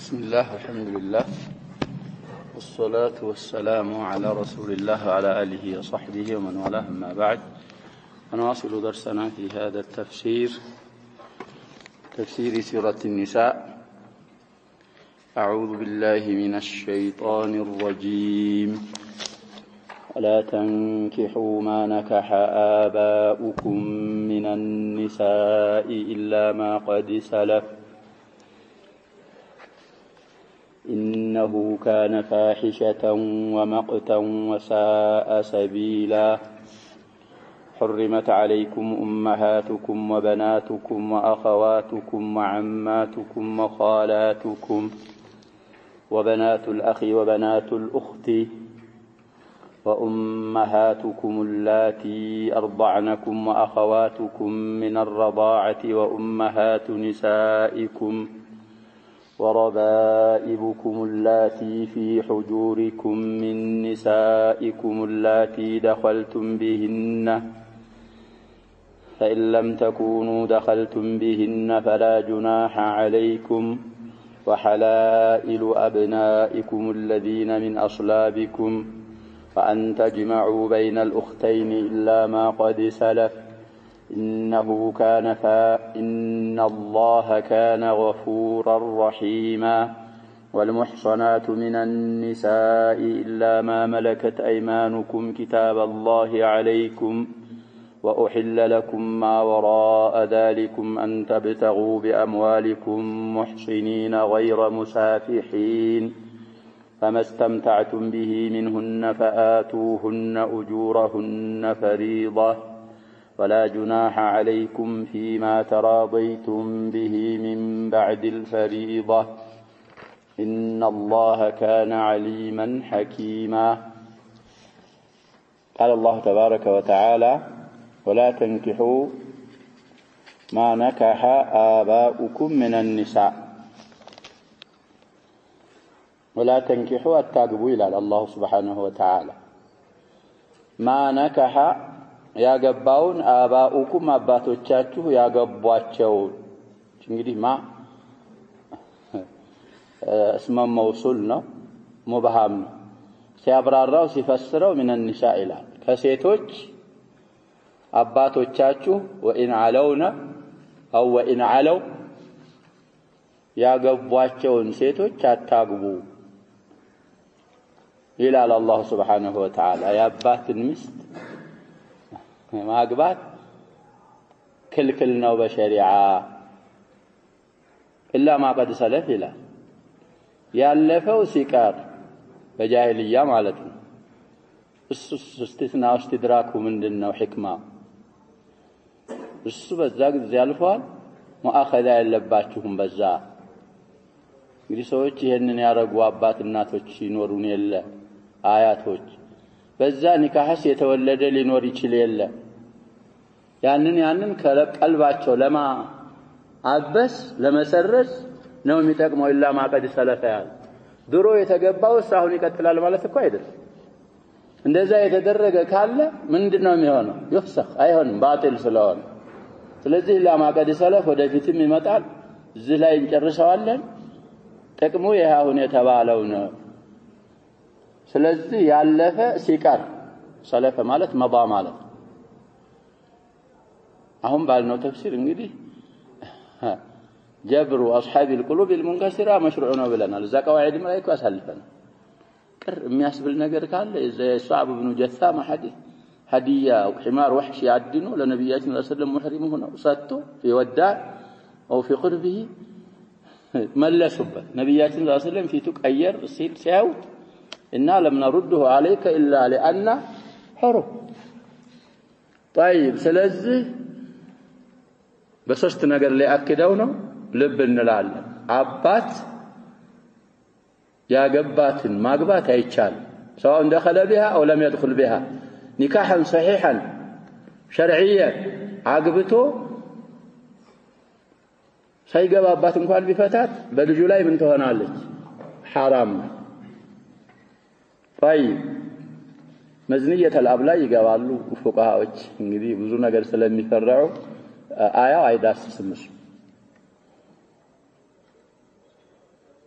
بسم الله والحمد لله والصلاة والسلام على رسول الله وعلى آله وصحبه ومن والاه أما بعد نواصل درسنا في هذا تفسير سورة النساء. أعوذ بالله من الشيطان الرجيم. ولا تنكحوا ما نكح آباؤكم من النساء إلا ما قد سلف إنه كان فاحشة ومقتا وساء سبيلا. حرمت عليكم أمهاتكم وبناتكم وأخواتكم وعماتكم وخالاتكم وبنات الأخ وبنات الأخت وأمهاتكم اللاتي أرضعنكم وأخواتكم من الرضاعة وأمهات نسائكم وربائبكم اللاتي في حجوركم من نسائكم اللاتي دخلتم بهن فإن لم تكونوا دخلتم بهن فلا جناح عليكم وحلائل أبنائكم الذين من أصلابكم وأن تجمعوا بين الأختين إلا ما قد سلف إن الله كان غفورا رحيما. والمحصنات من النساء إلا ما ملكت أيمانكم كتاب الله عليكم وأحل لكم ما وراء ذلكم أن تبتغوا بأموالكم محصنين غير مسافحين فما استمتعتم به منهن فآتوهن أجورهن فريضة ولا جناح عليكم فيما تراضيتم به من بعد الفريضة إن الله كان عليما حكيما. قال الله تبارك وتعالى ولا تنكحوا ما نكح آباؤكم من النساء. ولا تنكحوا التاقبوا إلى الله سبحانه وتعالى ما نكح ያገባውን አባኡኩም አባቶቻችሁ ያገቧቸውን እንግዲህ ማ اسم موصول ነው ሙብሃም ነው ሲያብራራው ሲፈስረው من النساء ይላል ከሴቶች አባቶቻችሁ ወኢን አለውና አው ወኢን አለው ያገቧቸውን ሴቶች አታግቡ ይላል አላህ Subhanahu Wa Ta'ala ያባትን ሚስት ማግባት ክልክል ነው በሸሪዓ ኢላ ማ ቀድ ሰለፍ ይላል ያለፈው ሲቀር በጃሂልያ ማለት ነው። እሱ እስቲስናው እስቲድራኩ ምንድነው ህክማው እሱ በዛ ጊዜ ያልፏል ሙአኸዛ ያለባችሁም በዛ እንግዲህ ሰዎች ይሄንን ያረጉ አባት እናቶች ይኖሩን የለ አያቶች በዛ ኒካህስ የተወለደ ሊኖር ይችል የለ ያንን ከቀልባቸው ለማ አበስ ለመሰረዝ ነው የሚጠቅመው ኢላ ማቀድ ሰለፈ ያል ድሮ የተገባው ሳሁን ይቀጥላል ማለት እኮ አይደለም። እንደዛ የተደረገ ካለ ምንድነው የሚሆነው? ይፍሰኽ አይሆንም ባጢል ስለሆነ። ስለዚህ ኢላ ማቀድ ሰለፍ ወደፊትም ይመጣል። እዚህ ላይ እንጨርሰዋለን። ጥቅሙ ይሄውን የተባለው ነው። ስለዚህ ያለፈ ሲቀር ሰለፈ ማለት መባ ማለት አሁን ባልነው ተፍሲር እንግዲህ ጀብሩ አስሐቢ القلوب المنكسرة مشروع ነው ብለናል። እዛ ቀዋዒድ ላይ እኮ አሳልፈናል። ቅር የሚያስብል ነገር ካለ የሷዕብ ኢብኑ ጀሳም ሐዲስ ሀዲያ وحمار وحش ያድኑ ለነብያችን ሰለላሁ ዐለይሂ ወሰለም ሙህሪም ሆነው ሰጥቶ في وداع او في قربه መለሱበት ነብያችን ሰለላሁ ዐለይሂ ወሰለም ፊቱ ቀየር ሲል ሲያዩት إنا لم نرده عليك إلا لأن حرم. طيب ስለዚህ በሶስት ነገር ላይ አክደው ነው ልብ እንላለን። አባት ያገባትን ማግባት አይቻልም سواء دخل بها أو لم يدخل بها نكاحا صحيحا شرعيا አግብቶ ሳይገባባት እንኳን ቢፈታት በልጁ ላይ ምን ትሆናለች? حرام. طيب መዝንየተ الأب ላይ ይገባሉ ፉቃሃዎች እንግዲህ ብዙ ነገር ስለሚፈራው አያው አይዳስስም።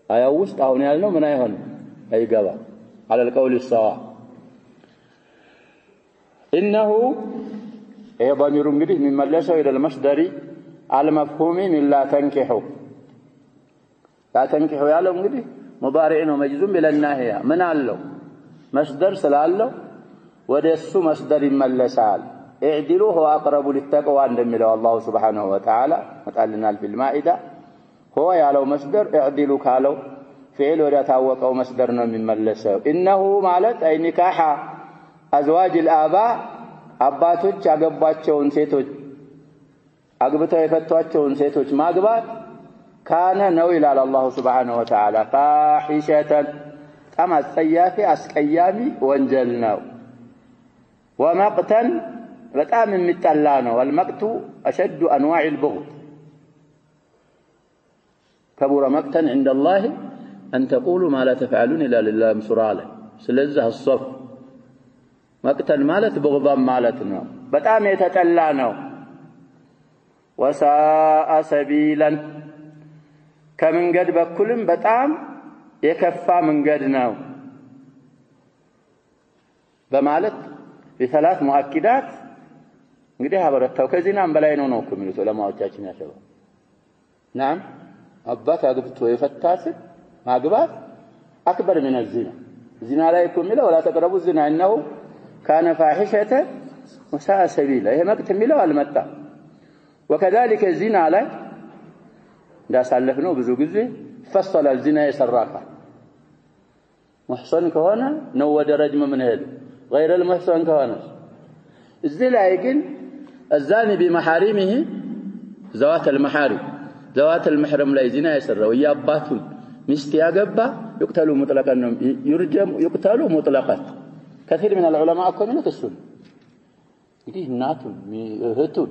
አያው ውስጥ አሁን ያልነው ምን አይሆንም አይገባ على القول الصواب انه ضمير እንግዲህ የሚመለሰው الى المصدر المفهوم من لا تنكحوا لا تنكحوا ያለው እንግዲህ مضارع ነው مجزوم بالناهيه ምን አለው مصدر ስላለው ወደሱ مصدر ይመለሳል اعدلوا هو اقرب للتقوى እንደሚለው الله سبحانه وتعالى መጣልናል في المائده هو ያለው مصدر اعدلوا ካለው فعل ወደ ታወቀው مصدر ነው የሚመለሰው انه ማለት አይ ኒካህ ازواج الاباء አባቶች ያገባቸውን ሴቶች አግብተው የፈቷቸውን ሴቶች ማግባት ካነ ነው ይላል الله سبحانه وتعالى فاحشة كما السياف አስቀያሚ ወንጀል ነው ومقتا በጣም የሚጠላ ነው والمقت اشد انواع البغض كبر مقتا عند الله ان تقولوا ما لا تفعلون الا لله مسراله ስለዚህ الصف مقتا ማለት بغضا ማለት ነው በጣም የተጠላ ነው وساء سبيلا ከመንገድ በኩልም በጣም የከፋ መንገድ ነው በማለት በثلاث مؤكدات እንግዲህ አበረታው ከዚህናም በላይ ነው ነው የሚሉት ዑለማዎቻችን ያሰበው نعم አባት አግብቶ የፈታስ ማግባት አክበር من الزنا زنا ላይ የሚለው ولا تقربوا الزنا انه كان فاحشة وساء سبيلا ይሄ መቅት የሚለው አልመጣ وكذلك الزنا ላይ እንዳሳለፍነው ብዙ ጊዜ فصل الزنا يسراك محسن ከሆነ ነው ወደ ረጅም ምን ሄድ غير المحسن ከሆነ እዚህ ላይ ግን الزاني بمحارمه ذوات المحارم ذوات المحرم ላይ زنا يسራው ያባቱን ሚስት ያገባ يقتلوا مطلقا يرجم يقتلوا مطلقا كثير من العلماء كانوا يقصون እንግዲህ እናቱን እህቱን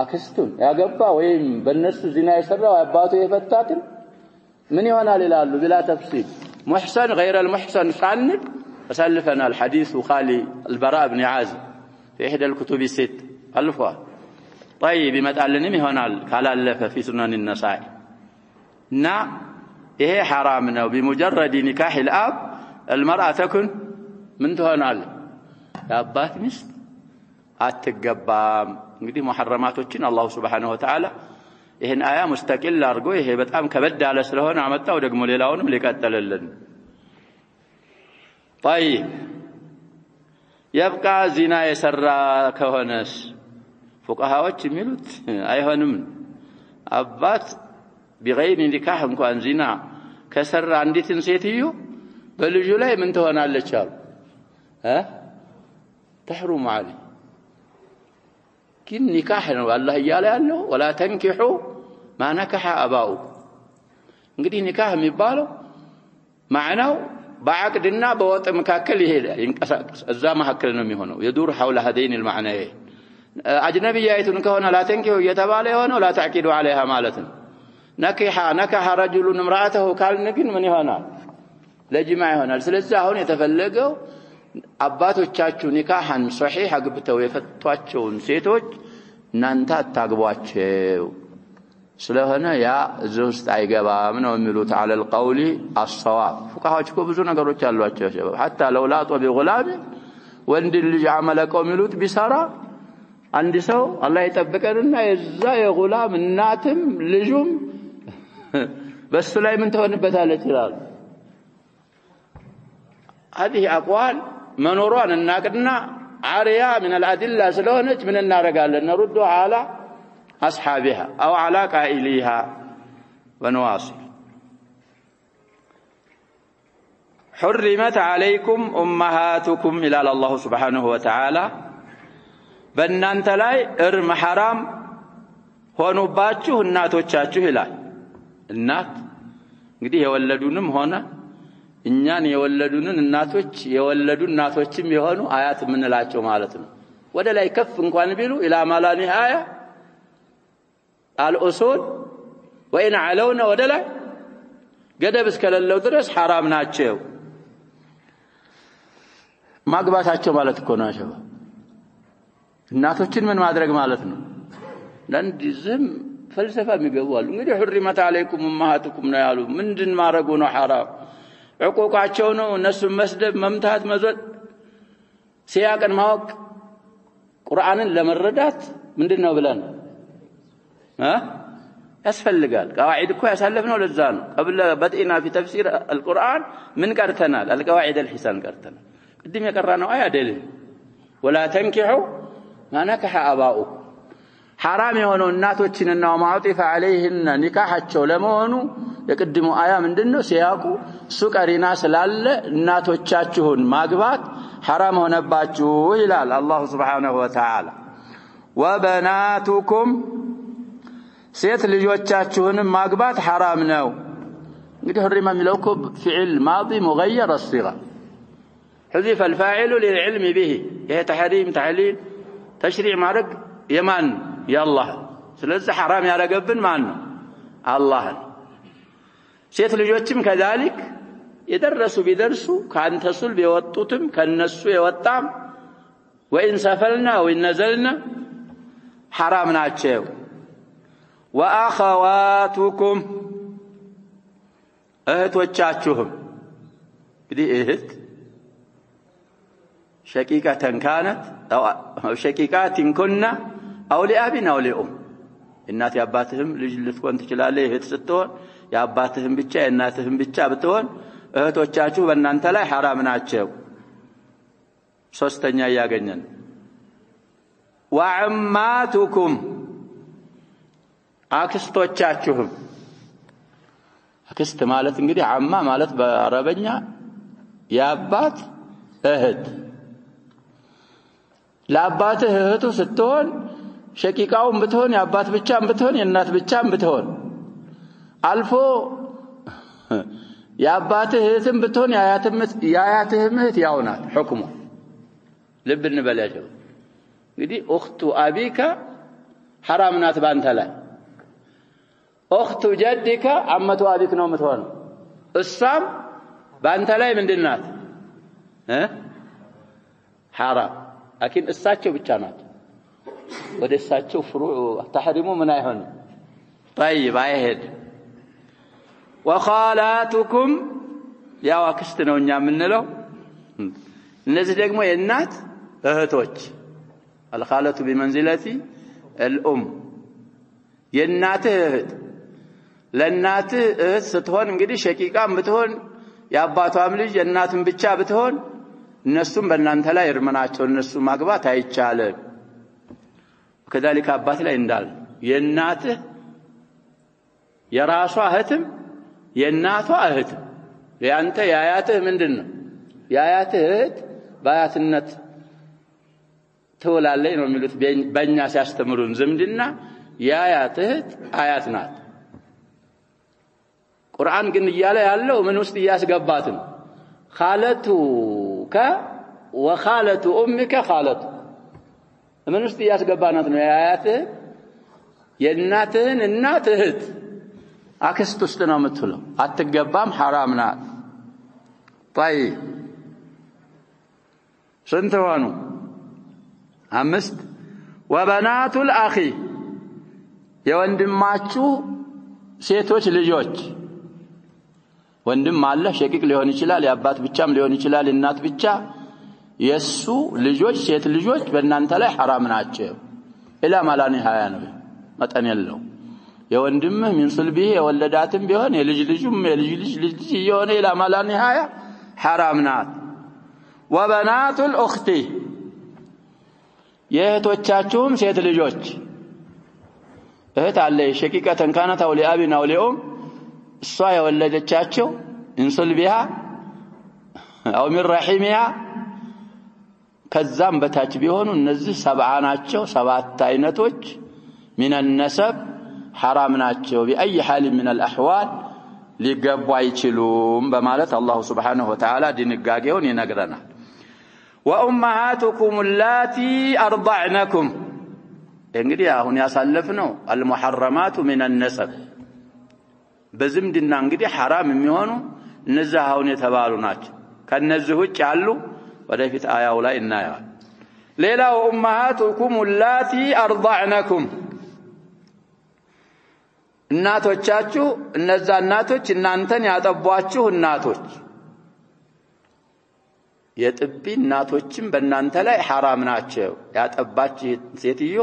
አክስቱን ያገባ ወይም በእነሱ ዚና የሰራው አባቱ የፈታትን ምን ይሆናል ይላሉ بلا تفصيل محسن غير المحسن ሳንል وسلفنا الحديث خالي البراء بن عازب في احدى الكتب الست الفوا طيب يمጣልንም ይሆናል ካላለፈ في سنن النسائي እና ይሄ حرام ነው بمجرد نكاح الاب المرأة تكن من ትሆናል ያባት ሚስት አትገባም እንግዲህ محرماتዎችን الله سبحانه وتعالى ይሄን አያ ሙስተቂል አድርጎ ይሄ በጣም ከበድ ያለ ስለሆነ አመጣው ደግሞ ሌላውንም ሊቀጥልልን طيب يبقى زنا የሰራ ከሆነስ فقهاዎች የሚሉት አይሆንም አባት بغير نكاح እንኳን ዚና ከሰራ አንዲትን ሴትዮ በልጁ ላይ ምን ትሆናለች አሉ تحرم عليه ግን ኒካህ ነው አላህ ይያለ ያለው ولا تنكحوا ما نكح اباؤكم እንግዲህ ኒካህ የሚባለው ማዕናው በአቅድና በወጥ መካከል ይሄዳል ይንቀሳቀስ እዛ መካከል ነው የሚሆነው يدور حول هذين المعنيين اجنبياتن ከሆነ لا تنكحوا የተባለ የሆነው لا تعقدوا عليها ማለት ነው نكح رجل امراته ካልን ግን ምን ይሆናል ለጅማዕ ይሆናል ስለዚህ አሁን የተፈለገው አባቶቻችሁ ኒካህን ሷሂህ አግብተው የፈቷቸውን ሴቶች እናንተ አታግቧቸው ስለሆነ ያ እዚህ አይገባም ነው የሚሉት على القول الصواب فقهاዎች ብዙ ነገሮች አሏቸው حتى لو لاط بغلام ወንድ ልጅ አመለቀው የሚሉት ቢሰራ አንድ ሰው አላህ ይጠብቀንና የዛ የጉላም እናትም ልጁም በሱ ላይ ምን ተሆንበታለች ይላል هذه اقوال منوران الناقدنا عارية من الأدلة سلونج من النارقال نردها على أصحابها أو على قائليها ونواصل حرمت عليكم أمهاتكم إلى الله سبحانه وتعالى بنانت لاي ارم حرام ሆኑባችሁ እናቶቻችሁ ይላል እናት እንግዲህ የወለዱንም ሆነ እኛን የወለዱንን እናቶች የወለዱ እናቶችም የሆኑ አያት ምንላቸው ማለት ነው ወደ ላይ ከፍ እንኳን ቢሉ ኢላ ማላኒ አያ አልኡሱል ወይን አለውና ወደ ላይ ገደብ እስከሌለው ድረስ حرام ናቸው ማግባታቸው ማለት እኮ ናቸው እናቶችን ምን ማድረግ ማለት ነው ለንዲዝም ፈልሰፋ የሚገባሉ እንግዲህ حرمت عليكم امهاتكم ነው ያሉ ምንድን ማረጉ ነው حرام ዕቁቃቸው ነው እነሱን መስደብ መምታት መዘል ሲያቀን ማወቅ ቁርአንን ለመረዳት ምንድነው ብለን ያስፈልጋል قواعد እኮ ያሳለፍነው ለዛ ነው قبل بدئنا في تفسير القرآن ምን ቀርተናል القواعد الحسان ቀርተናል ቅድም የቀራነው አያ አይደለም ولا تنكحوا ما نكح آباؤكم حرام የሆነው እናቶችንና ማውጢፍ عليهن ኒካሃቸው ለመሆኑ የቅድሙ አያ ምንድነው ሲያቁ ሱቀሪና ስላለ እናቶቻችሁን ማግባት حرام ሆነባችሁ ይላል አላህ Subhanahu Wa Ta'ala وبناتكم ሴት ልጆቻችሁን ማግባት حرام ነው እንግዲህ حرم የሚለው እኮ فعل ماضي مغير الصيغه حذف الفاعل للعلم به ይሄ تحريم تعليل تشريع ማድረግ የማን ያላህ ስለዚህ حرام ያረገብን ማን ነው አላህ ሴት ልጆችም كذلك يدرسوا بيدرسوا كانت صلب يوطوتم كنسو يوطام وإن سفلنا وإن نزلنا حرام ናቸው وأخواتكم እህቶቻችሁም እንግዲህ እህት شقيقة كانت أو شقيقات كنا أو لأب أو لأم እናት ያባትህም ልጅ ልትሆን ትችላለህ እህት ስትሆን ያባትህም ብቻ እናትህም ብቻ ብትሆን እህቶቻችሁ በእናንተ ላይ حرام ናቸው ሶስተኛ ያገኘን وعماتكم አክስቶቻችሁም አክስት ማለት እንግዲህ አማ ማለት በአረበኛ ያባት እህት ለአባትህ እህቱ ስትሆን ሸቂቃውም ብትሆን ያባት ብቻም ብትሆን የእናት ብቻም ብትሆን አልፎ ያባትህ እህትም ብትሆን ያያትህም እህት ያው ናት ሁክሙ ልብ እንበላቸው እንግዲህ اخت ابيك حرام ናት ባንተ ላይ اخت جدك عمة ابيك ነው የምትሆን እሷም ባንተ ላይ ምንድናት حرام لكن እሳቸው ብቻ ናት ወደ እሳቸው ፍሩዕ ተحريمو ምን አይሆን طيب አይሄድ وخالاتكم ያው አክስት ነው እኛ የምንለው እነዚህ ደግሞ የእናት እህቶች الخالة بمنزلة الأم የእናት እህት ለእናት እህት ስትሆን እንግዲህ ሸቂቃም ብትሆን ያባቷም ልጅ የእናትም ብቻ ብትሆን እነሱም በእናንተ ላይ እርምናቸው እነሱ ማግባት አይቻልም وكذلك አባት ላይ እንዳል የእናት የራሷ እህትም የእናቷ እህትም ያንተ ያያትህ ምንድነው ያያትህ እህት ባያትነት ተወላለይ ነው የሚሉት በእኛ ሲያስተምሩን ዝምድና ያያትህ አያት ናት ቁርአን ግን ይያለ ያለው ምን ውስጥ ያስገባት ነው خالتك وخالة امك خالته ምን ውስጥ ያስገባናት ነው ያያትህ የእናትህን እናት እህት አክስት ውስጥ ነው የምትለው አትገባም حرام ናት طيب ስንት ሆኑ አምስት وبنات الاخ የወንድማችሁ ሴቶች ልጆች ወንድም አለ ሸቂቅ ሊሆን ይችላል ያባት ብቻም ሊሆን ይችላል እናት ብቻ የሱ ልጆች ሴት ልጆች በእናንተ ላይ حرام ናቸው ኢላ ማላኒ ሃያ ነው መጠን የለው የወንድምህ ምን ስልቢህ የወለዳትም ቢሆን የልጅ ልጅም የልጅ ልጅ የሆነ ኢላ ማላኒ ሃያ حرام ናት وبنات الاخت የእህቶቻችሁም ሴት ልጆች እህት አለ ሸቂቀተን ካናት አው ለአቢና አው ለኡም እሷ የወለደቻቸው እንስልቢያ አው من رحمها ከዛም በታች ቢሆኑ እነዚህ ሰብዓ ናቸው ሰባት አይነቶች من النسب حرام ናቸው بأي حال من الأحوال ሊገቡ አይችሉም በማለት አላህ Subhanahu Wa Ta'ala ድንጋጌውን ይነግረናል وأمهاتكم اللاتي أرضعنكم እንግዲህ አሁን ያሳለፍነው المحرمات من النسب በዝምድና እንግዲህ حرام የሚሆኑ እነዚህ አሁን የተባሉ ናቸው ከነዚህ ውጭ ያሉ ወደፊት አያው ላይ እናያለን ሌላው أمهاتكم اللاتي أرضعنكم እናቶቻችሁ እነዛ እናቶች እናንተን ያጠቧችሁ እናቶች የጥቢ እናቶችም በእናንተ ላይ حرام ናቸው ያጠባች ሴትዮ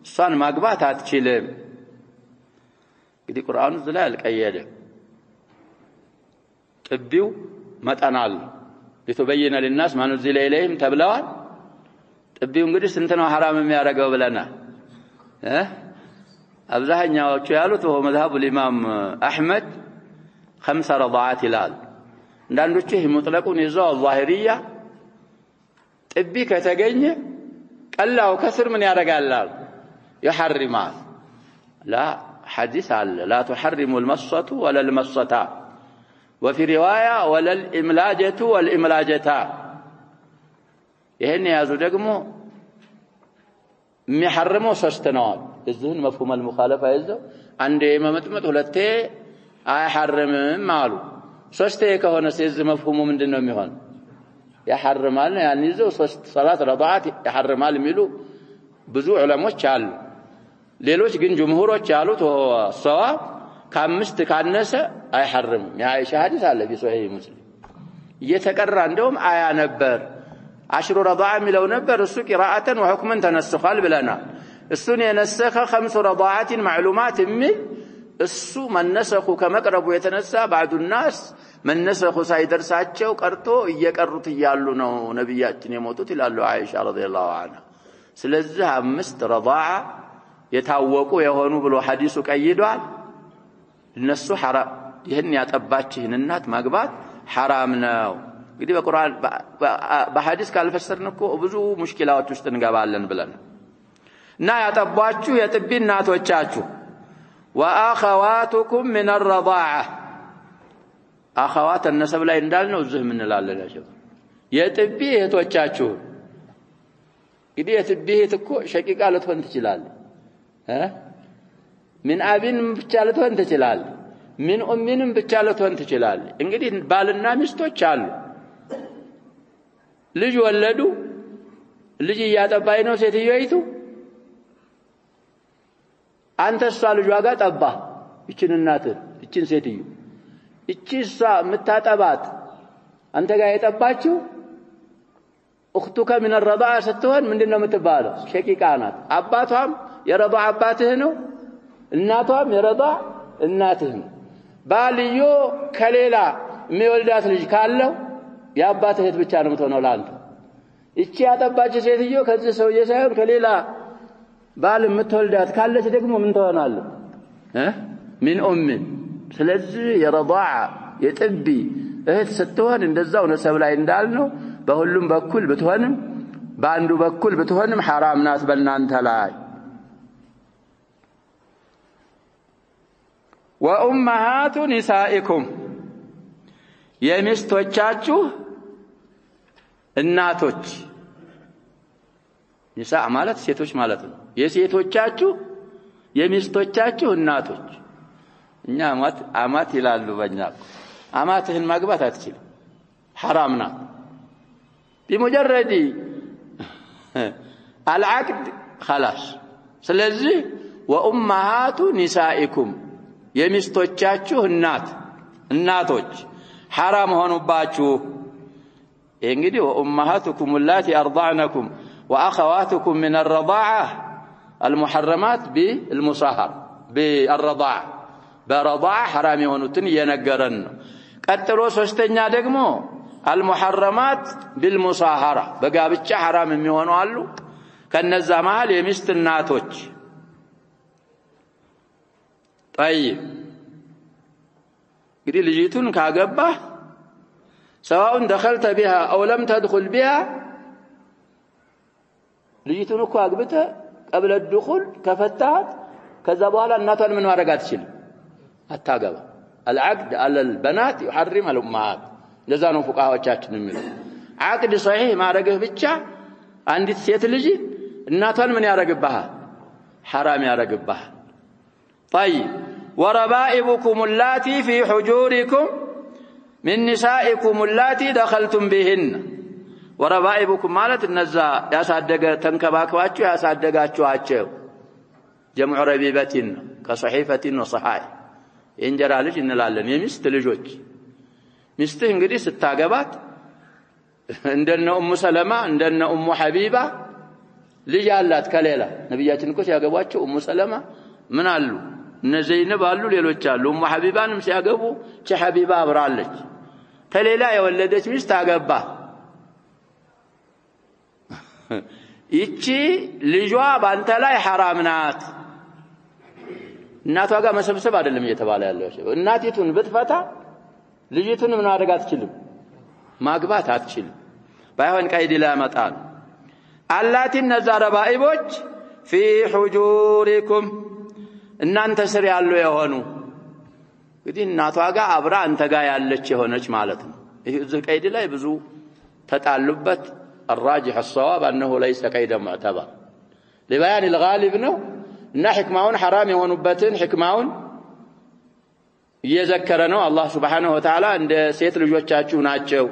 እሷን ማግባት አትችልም እንግዲህ ቁርአኑ ዝላ አልቀየደ ጥቢው መጠናል ለተበየነ ለናስ ማኑዚለ ኢለይሂም ተብለዋል ጥቢው እንግዲህ ስንት ነው حرام የሚያደርገው ብለና አብዛኛዎቹ ያሉት ወሆ መዝሐቡ الامام احمد 5 رضعات ይላል እንዳንዶቹ ይሄ ሙጥለቁን ይዘው ዛሂሪያ ጥቢ ከተገኘ ቀላው ከስር ምን ያደርጋል يحرمال لا حديث على لا تحرم المصة ولا المصتا وفي رواية ولا الإملاجة والإملاجتا ይሄን ያዙ ደግሞ የሚحرمው ሶስት ነው እዚህን مفهوم المخالفه ይዘው አንዴ መመጥመጥ ሁለቴ አይحرمም አሉ ሶስቴ ከሆነ ስለዚህ مفهوሙ ምንድነው የሚሆን يحرمال يعني ይዘው ሶስት ሶላት ረضعات يحرمال የሚሉ ብዙ ዑለሞች አሉ ሌሎች ግን ጅምሁሮች ያሉት ሰዋብ ከአምስት ካነሰ አይحرمም የአይሻ ሐዲስ አለ በሶሂህ ሙስሊም እየተቀራ እንደውም አያ ነበር አሽሩ ረضع የሚለው ነበር እሱ ቂራአተን ወሁክመን ተነስኻል ብለና እሱን የነሰኸ 5 ረضعات معلومات የሚል እሱ መነሰኹ ከመቅረቡ የተነሳ بعض الناس መነሰኹ ሳይደርሳቸው ቀርቶ እየቀሩት ይያሉ ነው ነብያችን የሞቱት ይላሉ አይሻ ረዲየላሁ ዐንሃ ስለዚህ 5 ረضع የታወቁ የሆኑ ብሎ ሐዲሱ ቀይዷል እነሱ حرام ይሄን ያጠባችህን እናት ማግባት حرام ነው እንግዲህ በቁርአን በሐዲስ ካልፈሰርን እኮ ብዙ ሙሽኪላዎች ውስጥ እንገባለን ብለን እና ያጠባችሁ የጥቢ እናቶቻችሁ واخواتكم من الرضاعه اخوات النسب ላይ እንዳልነው እዚህ ምን እንላለን የጥቢ እህቶቻችሁ እንግዲህ የጥቢ እህት እኮ ሸቂቃ ልትሆን ትችላለች من አብን ብቻ ልትሆን ትችላለች من ኡምንም ብቻ ልትሆን ትችላለች እንግዲህ ባልና ሚስቶች አሉ ልጅ ወለዱ ልጅ ያጠባይ ነው ሴትዮይቱ አንተሳ ልጅ ዋጋ ጠባ እቺን እናት እቺን ሴትዮ እቺሳ መታጠባት አንተ ጋር የጠባችው اختك من الرضاعه ስትሆን ምንድነው የምትባለው ሸቂቃ ናት አባቷም የረضع አባትህ ነው እናቷም የረضع እናትህ ነው ባልዮ ከሌላ የሚወልዳት ልጅ ካለው የአባትህ እህት ብቻ ነው የምትሆነው ላንተ እቺ ያጠባች ሴትዮ ከዚህ ሰውዬ ሳይሆን ከሌላ ባል የምትወልዳት ካለች ደግሞ ምን ትሆናለች من ام ስለዚህ የረضع የጥቢ እህት ስትሆን እንደዛው ነሰብ ላይ እንዳልነው በሁሉም በኩል ብትሆንም በአንዱ በኩል ብትሆንም حرام ናት በእናንተ ላይ وامهات نسائكم የሚስቶቻችሁ እናቶች ንሳ ማለት ሴቶች ማለት ነው የሴቶቻችሁ የሚስቶቻችሁ እናቶች እኛ አማት ይላሉ በእኛ አማትህን ማግባት አትችልም حرام ናት بمجرد العقد خلاص ስለዚህ وامهات نسائكم የሚስቶቻችሁ እናቶች حرام ሆኑባችሁ እንግዲህ وامهاتكم اللاتي ارضعنكم واخواتكم من الرضاعه المحرمات بالمصاهر بالرضاعه برضاعه حرام የሆኑትን የነገረን ቀጥሎ ሶስተኛ ደግሞ المحرمات بالمصاهره በጋብቻ حرام የሚሆኑ አሉ ከነዛ መሃል የሚስት እናቶች طيب እንግዲህ ልጅቱን ካገባ سواء دخلت بها او لم تدخل بها ልጅቱን እኮ አግብተ قبل الدخول كفتات ከዛ በኋላ እናቷን ምን ማድረግ አትችልም አታገባ العقد على البنات يحرم الامهات ለዛ ነው ፉቃዎቻችን የሚሉ عقد صحيح ማድረግህ ብቻ አንዲት ሴት ልጅ እናቷን ምን ያደርግብሃል حرام ያደርግብሃል طيب وربائبكم اللاتي في حجوركم من نسائكم اللاتي دخلتم بهن وربائبكم ማለት እነዛ ያሳደገ ተንከባክባችሁ ያሳደጋችኋቸው جمع ربيبتين كصحيفة وصحائف ينجرى لج እንላለን የሚስት ልጆች ሚስትህ እንግዲህ ስታገባት እንደነ ኡሙ ሰለማ እንደነ ኡሙ ሐቢባ ልጅ አላት ከሌላ ነብያችን እኮ ሲያገቧቸው ኡሙ ሰለማ ምን አሉ እነ ዘይነብ አሉ ሌሎች አሉ ኡሙ ሐቢባንም ሲያገቡ ሐቢባ አብራለች ከሌላ የወለደች ሚስት አገባ ይቺ ልጇ ባንተ ላይ حرام ናት እናቷ ጋር መሰብሰብ አይደለም እየተባለ ያለው እናቲቱን ብትፈታ ልጅቱን ምን ማድረግ አትችልም ማግባት አትችልም ባይሆን ቀይድ ላመጣል አላቲ እነዛ ረባኢቦች في حجوركم እናንተ ስር ያሉ የሆኑ እንግዲህ እናቷ ጋር አብራ አንተ ጋር ያለች የሆነች ማለት ነው ይሄ እዚህ ቀይድ ላይ ብዙ ተጣሉበት الراجح الصواب انه ليس قيد معتبر لبيان الغالب ነው እና ህክማውን حرام የሆኑበትን ህክማውን እየዘከረ ነው አላህ Subhanahu Wa Ta'ala እንደ ሴት ልጆቻችሁ ናቸው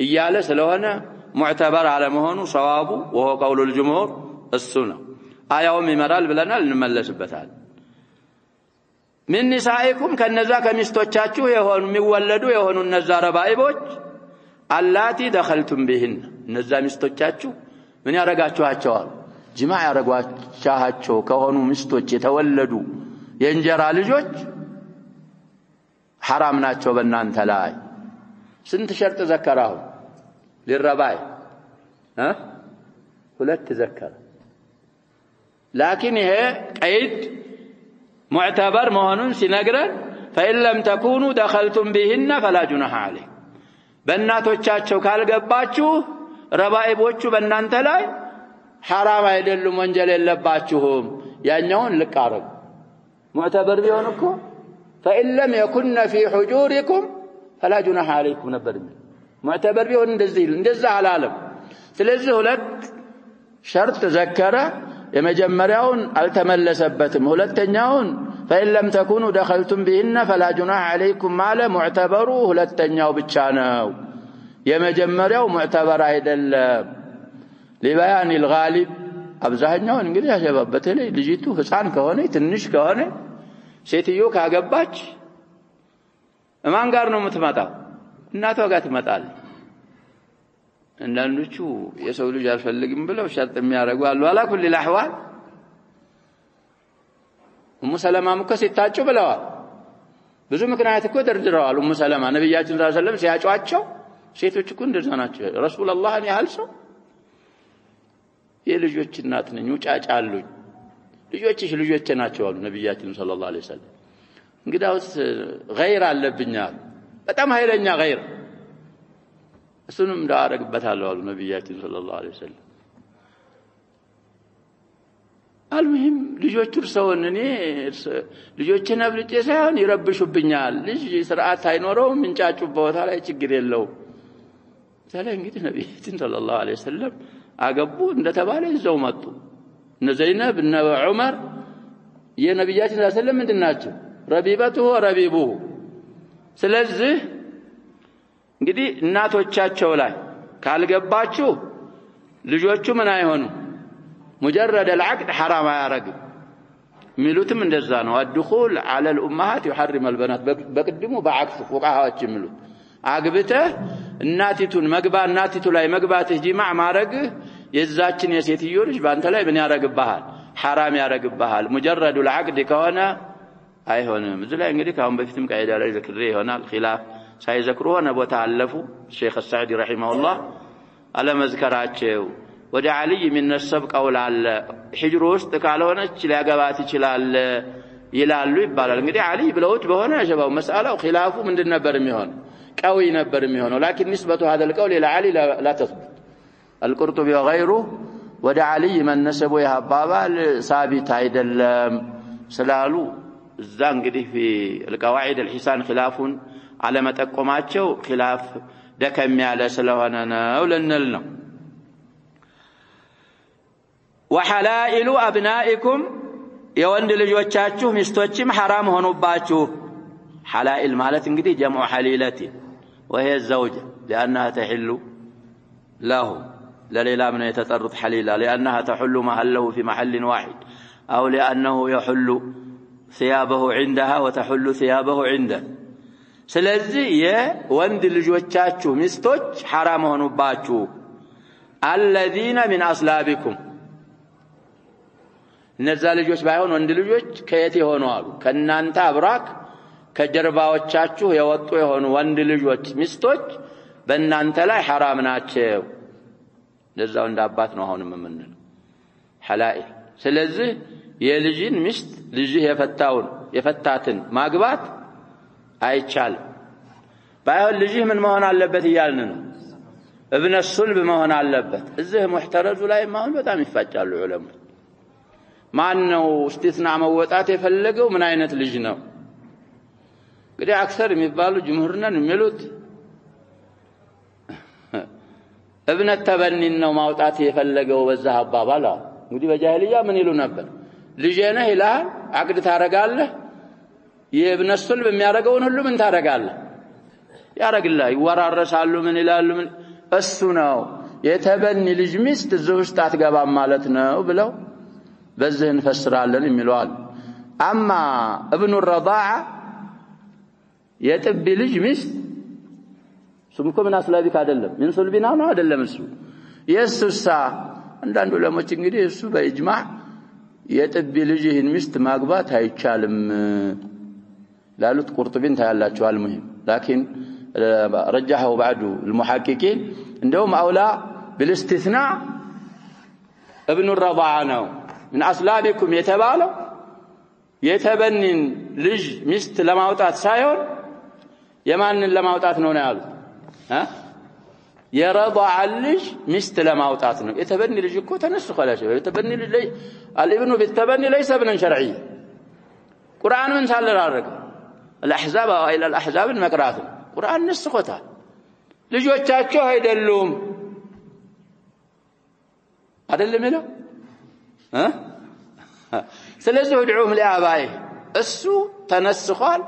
እያለ ስለሆነ ሙዕተበር አለመሆኑ ሰዋቡ ወሆ ቀውሉ الجمهور እሱ ነው አያውም ይመራል ብለናል እንመለስበታል من نسائكم ከነዛ ከሚስቶቻችሁ የሆኑ የሚወለዱ የሆኑ እነዛ ረባኢቦች አላቲ دخلتم بهن እነዛ ሚስቶቻችሁ ምን ያረጋችኋቸዋል ጅማዕ ያረጋችኋቸው ከሆኑ ሚስቶች የተወለዱ የእንጀራ ልጆች حرام ናቸው በእናንተ ላይ ስንት ሸርጥ ዘከራው ለረባይ ሁለት ዘከረ لكن ይሄ ቀይድ ሙዕተበር መሆኑን ሲነግረን فإن لم تكونوا دخلتم بهن فلا جناح عليكم በእናቶቻቸው ካልገባችሁ ረባኢቦቹ በእናንተ ላይ حرام አይደሉም ወንጀል የለባችሁም ያኛውን ልቃረግ ሙዕተበር ቢሆን እኮ فإن لم يكن في حجوركم فلا جناح عليكم ነበር ሙዕተበር ቢሆን እንደዛ አላለም ስለዚህ ሁለት ሸርጥ ዘከረ የመጀመሪያውን አልተመለሰበትም ሁለተኛውን فإن لم تكونوا دخلتم بهن فلا جناح عليكم ማለ ሙዕተበሩ ሁለተኛው ብቻ ነው የመጀመሪያው ሙዕተበር አይደለም لبيان الغالب አብዛኛውን እንግዲህ ያሸባበት ላይ ልጅቱ ህፃን ከሆነ ትንሽ ከሆነ ሴትዮ ካገባች ማን ጋር ነው የምትመጣው እናቷ ጋር ትመጣለች አንዳንዶቹ የሰው ልጅ አልፈልግም ብለው ሸርጥ የሚያረጉ አሉ አላ ኩል الأحوال ኡሙ ሰለማም እኮ ሲታጩ ብለዋል ብዙ ምክንያት እኮ ደርድረዋል ኡሙ ሰለማ ነብያችን ሰለላሁ ዐለይሂ ወሰለም ሲያጯቸው ሴቶች እኮ እንደዛ ናቸው ረሱላህን ያህል ሰው የልጆች እናት ነኝ ውጫጫሉኝ ልጆችሽ ልጆቼ ናቸው አሉ ነብያችን ሰለላሁ ዐለይሂ ወሰለም እንግዳውስ غير አለብኛል በጣም ኃይለኛ غير እሱንም እንዳረግበታለሁ አሉ ነብያችን ሰለላሁ ዐለይሂ ወሰለም አልሙሂም ልጆቹ ሰውን እኔ ልጆችን አብልጬ ሳይሆን ይረብሹብኛል ልጅ ስርዓት አይኖረውም እንጫጩ ቦታ ላይ ችግር የለው ታዲያ እንግዲህ ነብያችን ሰለላሁ ዐለይሂ ወሰለም አገቡ እንደተባለ ይዘው መጡ እነ ዘይነብ እነ ዑመር የነብያችን ሰለላሁ ዐለይሂ ወሰለም ምንድናቸው ረቢበቱ ወረቢቡ ስለዚህ እንግዲህ እናቶቻቸው ላይ ካልገባችሁ ልጆቹ ምን አይሆኑ مجرد العقد حرام ያረግ ሚሉትም እንደዛ ነው الدخول على الامهات يحرم البنات በቅድሙ በአክስ ፉቃሃዎች ሚሉት አግብተህ እናቲቱን እናቲቱ ላይ መግባትህ ጂማዕ ማረግ የዛችን የሴትዮ ልጅ ባንተ ላይ ምን ያረግብሃል حرام ያረግብሃል مجرد العقد ከሆነ አይሆንም እዚህ ላይ እንግዲህ ካሁን በፊትም ቀይዳ ላይ ዘክሬ ይሆናል ኺላፍ ሳይዘክሩ ሆነ ቦታ አለፉ ሼክ السعدي رحمه الله على መዝከራቸው ወደ አልይ የሚነሰብ ቀውል አለ ሂጅሩ ውስጥ ካልሆነች ሊያገባት ይችላል ይላሉ ይባላል እንግዲህ አልይ ብለውት በሆነ ሸባው መስአላው ኺላፉ ምንድን ነበር የሚሆን ቀውይ ነበር የሚሆነው لكن نسبه هذا القول الى علي لا تثبت القرطبي وغيره ወደ አልይ መነሰቡ ያባባል ثابت አይደለም ስላሉ እዛ እንግዲህ في القواعد الحسان خلافون على መጠቆማቸው ኺላፍ ደከም ያለ ስለሆነ ነው ለነል ነው وحلائل ابنائكم የወንድ ልጆቻችሁ ሚስቶችም حرام ሆኖባችሁ حلائل ማለት እንግዲህ جمع حليلة وهي الزوجة لانها تحل له لليلا من يتطرط حليلة لانها تحل محله في محل واحد او لانه يحل ثيابه عندها وتحل ثيابه عنده ስለዚህ የወንድ ልጆቻችሁ ሚስቶች حرام ሆኑባችሁ الذين من اصلابكم እነዛ ልጆች ባይሆን ወንድ ልጆች ከየት ይሆኑ አሉ ከናንተ አብራክ ከጀርባዎቻችሁ የወጡ የሆኑ ወንድ ልጆች ሚስቶች በእናንተ ላይ حرام ናቸው ለዛው እንዳባት ነው አሁንም የምንለው حلائل ስለዚህ የልጅን ሚስት ልጅ የፈታትን ማግባት አይቻል ባይሆን ልጅ ምን መሆን አለበት ይያልን ነው ابن الصلب መሆን አለበት እዚህ ሙህተረዙ ላይ ማን በጣም ይፋጫሉ ዑለማ ማን ነው استثناء መወጣት የፈለገው ምን አይነት ልጅ ነው እንግዲህ አክሰር የሚባሉ ጅምሁርነን የሚሉት ابن التبني ነው ማውጣት የፈለገው በዛ አባባላ እንግዲህ በጃሂልያ ምን ይሉ ነበር ልጅ ነህ ይላል አቅድ ታረጋለህ የابن الصلب የሚያረጋውን ሁሉ ምን ታረጋለህ ያረጋለህ ይወራረሳሉ ምን ይላሉ ምን እሱ ነው የተበኒ ልጅ ሚስት እዚህ ውስጥ አትገባም ማለት ነው ብለው በዚህ እንፈስራለን የሚሉአል አማ ابن الرضاعه የጥብ ልጅ ሚስት ሱምኮ ምን አስላቢክ አይደለም ምን ሱልቢና ነው አይደለም እሱ የሱሳ አንዳንድ ዑለሞች እንግዲህ እሱ በእጅማዕ የጥብ ልጅህን ሚስት ማግባት አይቻልም ላሉት ቁርጡቢን ታያላችሁ المهم لكن رجحه بعض المحققين እንደውም አውላ بالاستثناء ابن الرضاعه ነው من اصلابكم የተባለው የተበኒን ልጅ ሚስት ለማውጣት ሳይሆን የማንን ለማውጣት ነው ያሉት የረضع ልጅ ሚስት ለማውጣት ነው የተበኒ ልጅ እኮ ተነስخላሽ የተበኒ ልጅ ላይ الابن بالتبني ليس ابنا شرعيا ቁርአን ምን ሳለራረገ الاحزاب الى الاحزاب المقرات ቁርአን ነስخታል ልጆቻቸው አይደሉም አይደለም ይለው ስለዚህ ወድዑም ለአባይ እሱ ተነስخال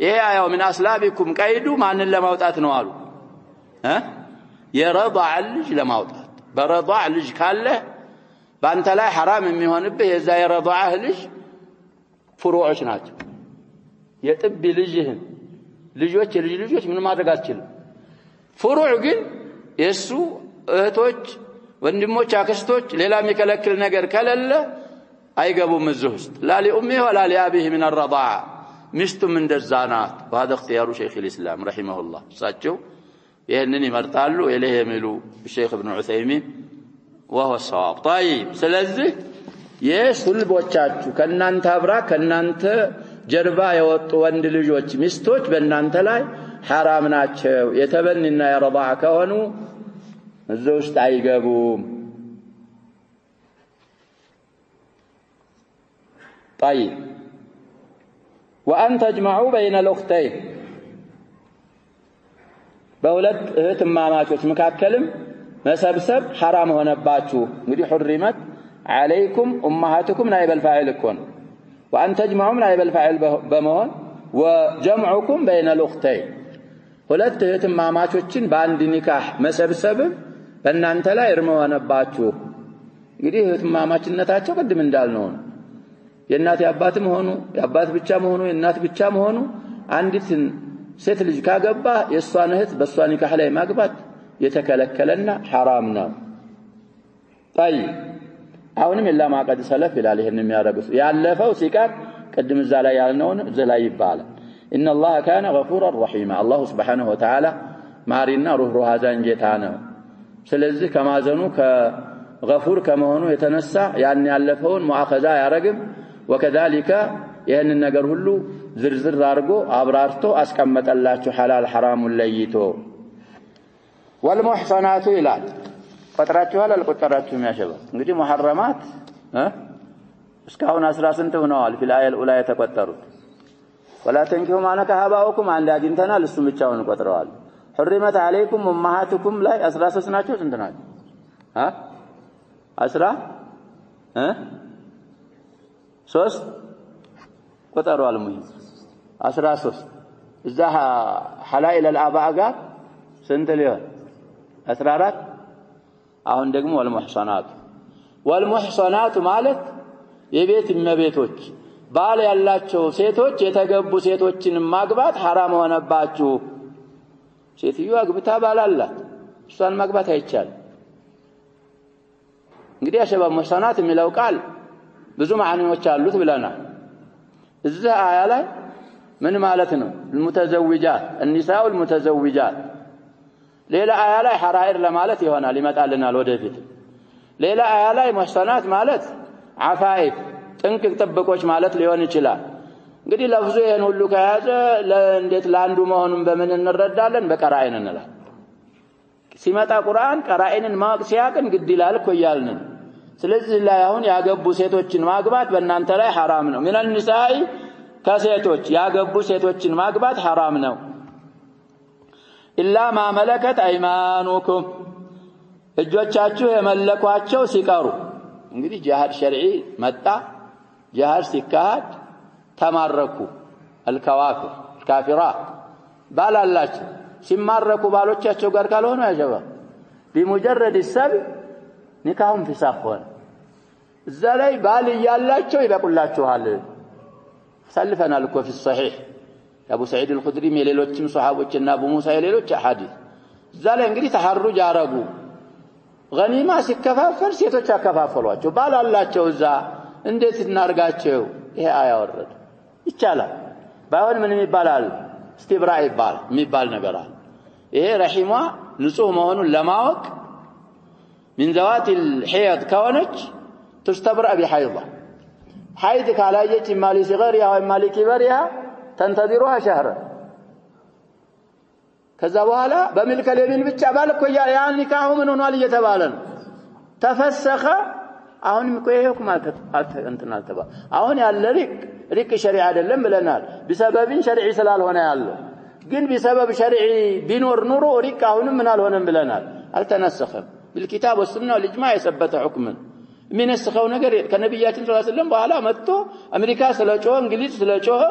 ይሄ ያው من اصلابكم ቀይዱ ማንን ለማውጣት ነው አሉ የረضع ልጅ ለማውጣት በረضع ልጅ ካለ ባንተ ላይ حرام የሚሆንብህ የዛ የረضع ልጅ ፍሩዖች ናቸው የጥብ ልጅህን ልጆች የልጅ ልጆች ምን ማድረግ አትችልም ፍሩዕ ግን የሱ እህቶች ወንድሞች አክስቶች ሌላ የሚከለክል ነገር ከሌለ አይገቡም እዚህ ውስጥ لا لأمه ولا لأبيه من الرضاعة ሚስቱም እንደዛ ናት وهذا اختيار شيخ الإسلام رحمه الله እሳቸው ይሄንን ይመርጣሉ ኢለህ የሚሉ ሼክ ኢብኑ ዑሰይሚን وهو الصواب طيب ስለዚህ የሱልቦቻችሁ ከናንተ አብራ ከናንተ ጀርባ የወጡ ወንድ ልጆች ሚስቶች በእናንተ ላይ حرام ናቸው የተበኒና የረضع ከሆኑ እዚህ ውስጥ አይገቡም طيب وأن تجمعوا بين الأختين በሁለት እህትማማቾች መካከልም መሰብሰብ حرام ሆነባችሁ እንግዲህ حرمت عليكم أمهاتكم نائب الفاعل كون وأن تجمعوا نائب الفاعل بمون وجمعكم بين الأختين ሁለት እህትማማቾችን በአንድ ኒካህ መሰብሰብ በእናንተ ላይ እርም ሆነባችሁ እንግዲህ እህትማማችነታቸው ቅድም እንዳልነው የእናት ያባትም ሆኑ ያባት ብቻም ሆኑ የእናት ብቻም ሆኑ አንዲትን ሴት ልጅ ካገባ የሷን እህት በሷ ኒካህ ላይ ማግባት የተከለከለና حرام ነው طيب አሁንም ኢላ ማቀድ ሰለፍ ይላል ይሄን የሚያረጉት ያለፈው ሲቀር ቅድም እዛ ላይ ያልነውን እዛ ላይ ይባላል ان الله كان غفورا رحيما الله سبحانه وتعالى ማሪና ሩህሩህ አዛኝ ጌታ ነው ስለዚህ ከማዘኑ ከغفور ከመሆኑ የተነሳ ያን ያለፈውን ሙአኸዛ ያረግም وكذلك ይሄንን ነገር ሁሉ ዝርዝር አድርጎ አብራርቶ አስቀመጠላችሁ حلال حرام ለይቶ والمحصنات ይላል ቆጥራችኋል አልቆጠራችሁም ያሸባ እንግዲህ محرمات እስካሁን 18 ሆነዋል في الآية الأولى የተቆጠሩት ولا تنكحوا ما نكح آباؤكم አንድ አግኝተናል እሱ ብቻውን ቆጥረዋል حرمت عليكم أمهاتكم ላይ 13 ናቸው ስንት ናቸው 3 ቆጠረዋል ሙይ 13 እዛ حلائل الآباء ጋር ስንት ሊሆን 14 አሁን ደግሞ والمحصنات ማለት የቤት እመቤቶች ባል ያላቸው ሴቶች የተገቡ ሴቶችን ማግባት حرام ሆነባችሁ ሴትዮ አግብታ ባል አላት እሷን ማግባት አይቻልም እንግዲህ አሸባብ መሳናት የሚለው ቃል ብዙ ማዕናዎች አሉት ብለናል እዛ አያ ላይ ምን ማለት ነው المتزوجات النساء المتزوجات ሌላ አያ ላይ حرائر ለማለት ይሆናል ይመጣልናል ወደፊት ሌላ አያ ላይ መሳናት ማለት عفائف ጥንቅቅ ጥብቆች ማለት ሊሆን ይችላል እንግዲህ ለፍዙ ይሄን ሁሉ ከያዘ ለእንዴት ላንዱ መሆኑን በምን እንረዳለን በቀራኢን እንላለን ሲመጣ ቁርአን ቀራኢንን ማወቅ ሲያቅን ግድ ይላል እኮ ያልን ስለዚህ ላይ አሁን ያገቡ ሴቶችን ማግባት በእናንተ ላይ حرام ነው من النساء ከሴቶች ያገቡ ሴቶችን ማግባት حرام ነው إلا ما ملكت أيمانكم እጆቻችሁ የመለኳቸው ሲቀሩ እንግዲህ ጂሃድ ሸርዒ መጣ ጂሃድ ሲካሄድ ተማረኩ الكوافر الكافرات ባላላችሁ ሲማረኩ ባሎቻቸው ጋር ካልሆነ ያጀባ بمجرد السبب ኒካሁን ፍሳኹን እዛ ላይ ባል ያላቸው ይበቁላችኋል ሰልፈናል እኮ في الصحيح አቡ ሰዒድ الخدري የሌሎችም ሱሐቦችና አቡ ሙሳ የሌሎች አሐዲስ እዛ ላይ እንግዲህ ተሐሩጅ አረጉ ገኒማ ሲከፋፈል ሴቶች አከፋፈሏቸው ባላላቸው እዛ እንዴት እናርጋቸው ይሄ አያ ወረደ ይቻላል ባይሆን ምን ይባላል እስቲብራ የሚባል ነገር አለ ይሄ ረሂሟ ንጹህ መሆኑን ለማወቅ من ذوات الحيض كونج تستبرأ بحيضة حيض كالاجت إما لصغرها وإما لكبرها تنتظرها شهرا كذا وهلا بملك اليمين بالتعبالك يعني نكاح من هنا يتبالن تفسخ አሁን ምቆየውኩም እንትና አልተባ አሁን ያለ ሪቅ ሸሪዓ አይደለም ብለናል بسبب شرعي ስላልሆነ ያለው ግን بسبب شرعي ቢኖር ኑሮ ሪቅ አሁንም ምን አልሆነም ብለናል አልተነሰኸም بالكتاب والسنه والاجماع يثبت حكما من السخው ነገር ከነብያችን ሰለላሁ ዐለይሂ ወሰለም በኋላ መጥቶ አሜሪካ ስለጮህ እንግሊዝ ስለጮህ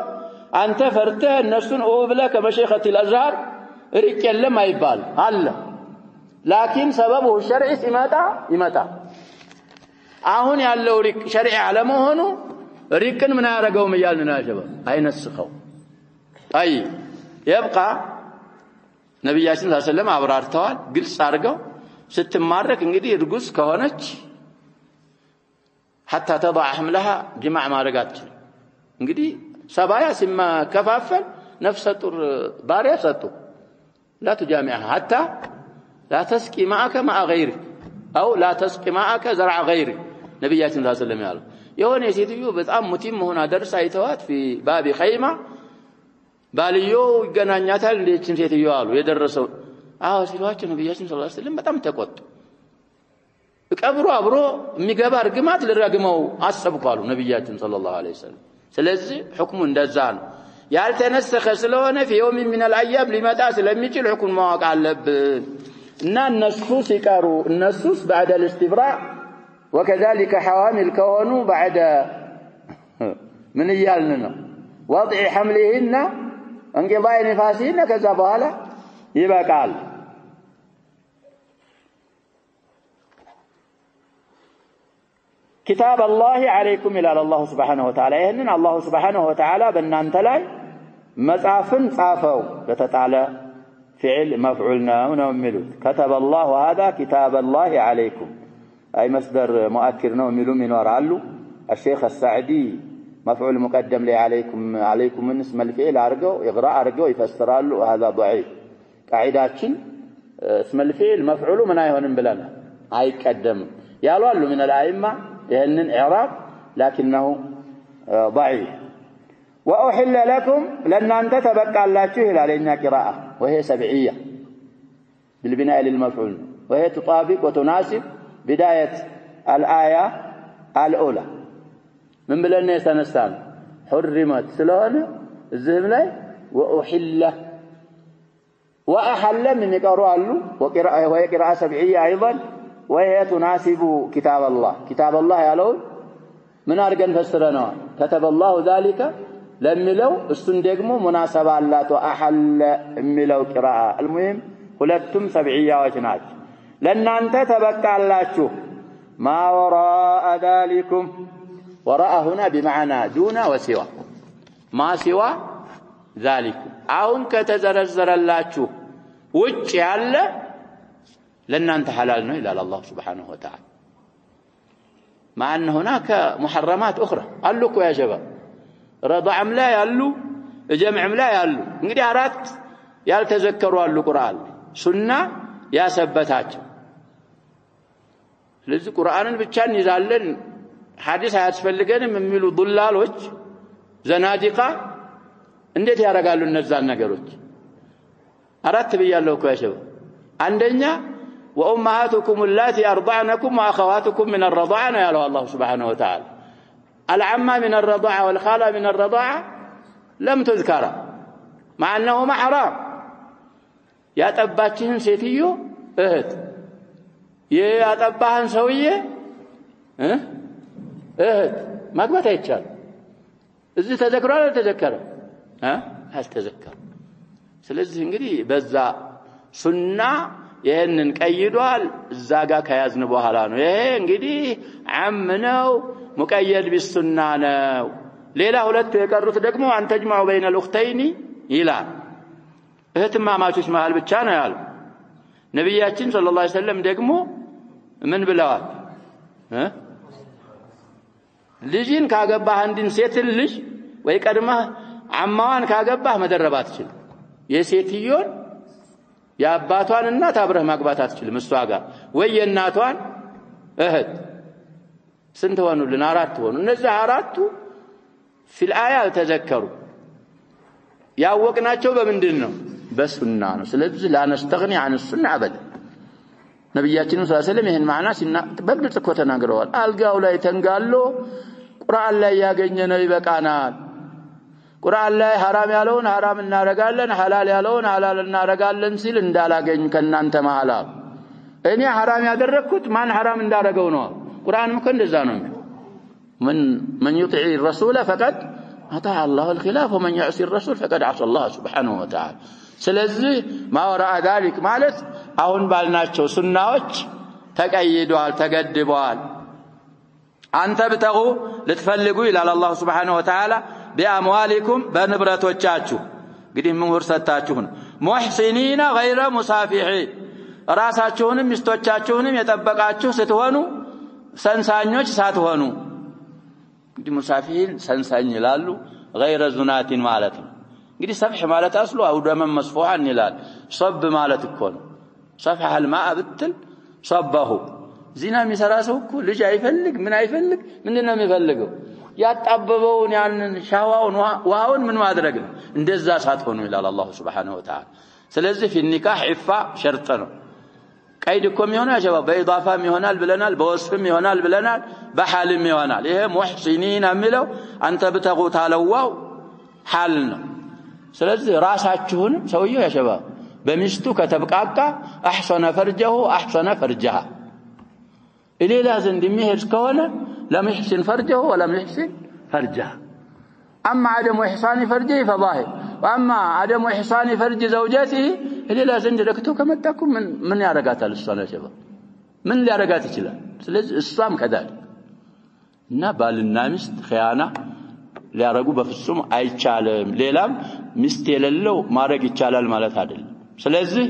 አንተ ፈርተህ እነሱን ኦብለ ከመሸይኸት الازهر ሪቅ የለም አይባል አለ لكن سببه الشرعي ይመጣ አሁን ያለው ሪቅ ሸሪዓ አለመሆኑ ሪቅን ምን ያረጋውም ይያልን ናጀባ አይነስኸው طيب يبقى ነብያችን ሰለላሁ ዐለይሂ ወሰለም አብራርተዋል ግልጽ አድርገው ስትማረክ እንግዲህ እርጉዝ ከሆነች حتى تضع حملها جماع ማረጋች እንግዲህ ሰባያ ሲከፋፈል ነፍሰ ጡር ባሪያ ሰጡ لا تجامعها حتى لا تسقي معك مع غيرك او لا تسقي معك زرع غيرك ነብያችን ሰለላሁ ዐለይሂ ወሰለም ያሉ የሆነ ሴትዮ በጣም ሙቲም ሆና ደርሳ አይተዋት في باب خيمه ባልዮ ይገናኛታል እንደችን ሴትዮ አሉ የደረሰው አዎ ሲሏቸው ነብያችን ሰለላሁ ዐለይሂ ወሰለም በጣም ተቆጡ ቀብሩ አብሮ የሚገባ እርግማት ለራግመው አሰብኳሉ ነብያችን ሰለላሁ ዐለይሂ ወሰለም ስለዚህ ሁክሙ እንደዛ ነው ያልተነሰኸ ስለሆነ في يوم من الايام ሊመጣ ስለሚችል ሁክም ማወቅ አለብን እና እነሱ ሲቀሩ እነሱስ بعد الاستبراء وكذلك حوامل كونوا بعد من يالنا وضع حملهن انقضاء نفاسهن كذا بኋላ ይበቃል كتاب الله عليكم الى الله سبحانه وتعالى ይሄንን الله سبحانه وتعالى በእናንተ ላይ መጻፍን ጻፈው ለተጣለ فعل مفعول ነው የሚሉት كتب الله هذا كتاب الله عليكم اي مصدر مؤكد ነው የሚሉም ይኖራሉ الشيخ السعدي مفعول مقدم لي عليكم من اسم الفعل አርገው اقرا አርገው ይፈስራሉ هذا ضعيف قاعدتين اسم الفعل مفعول من አይሆንም ብለናል አይቀደምም ያሏሉ من الائمه ይሄንን ኢዕራብ لكنه ضعيف واحل لكم لاننت تبقالاችሁ ይላል የኛ قراءه وهي سبعيه بالبناء للمفعول وهي تطابق وتناسب بدايه الايه الاولى من بلنا يتنسان حرمت ስለሆነ እዚህም ላይ واحل واحل من يقرأوا له وهي قراءه سبعيه ايضا وهي تناسب كتاب الله ያለው ምን አድርገን ፈስረናል كتب الله ذلك ለሚለው እሱን ደግሞ ሙናሰባ አላት واحل የሚለው قراءه المهم ሁለቱም ሰብዒያዎች ናቸው ለእናንተ ተበቃላችሁ ما وراء ذلكم وراء هنا بمعنى دون وسوى ما سوى ذلك አሁን ከተዘረዘረላችሁ ውጭ ያለ ለእናንተ حلال ነው ይላል አላህ Subhanahu Wa Ta'ala مع ان هناك محرمات اخرى አሉኩ يا شباب رضعም ላይ ያሉ ጀምዕም ላይ ያሉ እንግዲህ አራት ያልተዘከሩ አሉ ቁርአን ሱና ያሰበታቸው ስለዚህ ቁርአንን ብቻ እንይዛለን ሐዲስ አያስፈልገንም የሚሉ ዱላሎች ዘናዲቃ እንዴት ያረጋሉ እነዛን ነገሮች አራት ብያለሁ እኮ ያሸው አንደኛ وامهاتكم اللاتي ارضعنكم واخواتكم من الرضاعه يا الله سبحانه وتعالى العمه من الرضاعه والخاله من الرضاعه لم تذكر مع انه حرام يا طباچህን ሴትዮ እህት ያጠባህን ሰውዬ እህት ማግባት አይቻልም እዚህ ተዘክሯል አልተዘከረም አልተዘከረም ስለዚህ እንግዲህ በዛ ሱና ይሄንን ቀይዷል እዛ ጋር ከያዝን በኋላ ነው ይሄ እንግዲህ ዓም ነው ሙቀየድ ቢሱና ነው ሌላ ሁለት የቀሩት ደግሞ አንተጅማው بين الاختين ይላል እህትማማቾች መሃል ብቻ ነው ያለው ነብያችን ሰለላሁ ዐለይሂ ወሰለም ደግሞ ምን ብለዋል ልጅን ካገባህ አንድን ሴት ልጅ ወይ ቀድመህ አማዋን ካገባህ መደረብ አትችልም የሴትዮን ያባቷን እናት አብረህ ማግባት አትችልም እሷ ጋር ወይ የእናቷን እህት ስንት ሆኑልን አራት ሆኑ እነዚህ አራቱ في الآية ተዘከሩ ያወቅናቸው በምንድን ነው በሱና ነው ስለዚህ لا نستغني عن السنة ابدا ነብያችን ሰለላሁ ዐለይሂ ወሰለም ይሄን ማዕና በግልጽ እኮ ተናግረዋል አልጋው ላይ ተንጋሎ ቁርአን ላይ ያገኘነው ይበቃናል ቁርአን ላይ حرام ያለውን حرام እናረጋለን حلال ያለውን حلال እናረጋለን ሲል እንዳላገኝ ከናንተ መሐላ እኔ حرام ያደረኩት ማን حرام እንዳረገው ነው ቁርአንም እኮ እንደዛ ነው من يطيع الرسول فقد اطاع الله الخلاف ومن يعصي الرسول فقد عصى الله سبحانه وتعالى ስለዚህ ማወራ ذلك ማለት አሁን ባልናቸው ሱናዎች ተቀይደዋል ተገድበዋል አንተ ብተጉ ልትፈልጉ ይላል አላህ Subhanahu Wa Ta'ala بأموالكم በንብረቶቻችሁ እንግዲህ ምሁር ሰጣችሁ ነው ሙህሲኒና غير ሙሳፊሒን ራሳችሁንም ሚስቶቻችሁንም የጠበቃችሁ ስትሆኑ ሰንሳኞች ሳትሆኑ እንግዲህ ሙሳፊሒን ሰንሳኝ ይላሉ غير ዙናቲን ማለት ነው እንግዲህ ሰፍህ ማለት አስሉ አውደመ መስፉሃን ይላል ሶብ ማለት እኮ ነው ሰፍህ الماء ብትል ሶበሁ ዚና የሚሰራ ሰው እኮ ልጅ አይፈልግ ምን አይፈልግ ምንድነው የሚፈልገው ያጣበበውን ያንን ሻዋውን ዋውን ምን ማድረግ ነው እንደዛ ሳትሆኑ ይላል አላህ Subhanahu Wa Ta'ala ስለዚህ في النكاح عفة شرط ነው ቀይድ እኮ የሚሆነው ያሸባብ በኢዳፋም ይሆናል ብለናል በወስፍም ይሆናል ብለናል በሐልም ይሆናል ይሄ ሙህሲኒን የሚለው አንተ ብተጉ ታለዋው ሐል ነው ስለዚህ ራሳችሁን ሰውየው ያሸባብ በሚስቱ ከተብቃቃ احسن فرجه احسن فرجها ኢሌላ ዘንድ የሚሄድ ከሆነ لم يحسن فرجه ولم يحسن فرجها اما عدم احسان فرجه فظاهر واما عدم احسان فرج زوجته ኢሌላ ዘንድ ለክቶ ከመጣኩ ምን ያረጋታል እሷን ያሸባብ ምን ሊያረጋት ይችላል ስለዚህ እሷም ከዳል እና ባልና ሚስት ኺያና ሊያረጉ በፍጹም አይቻልም ሌላም ሚስት የሌለው ማረግ ይቻላል ማለት አይደለም ስለዚህ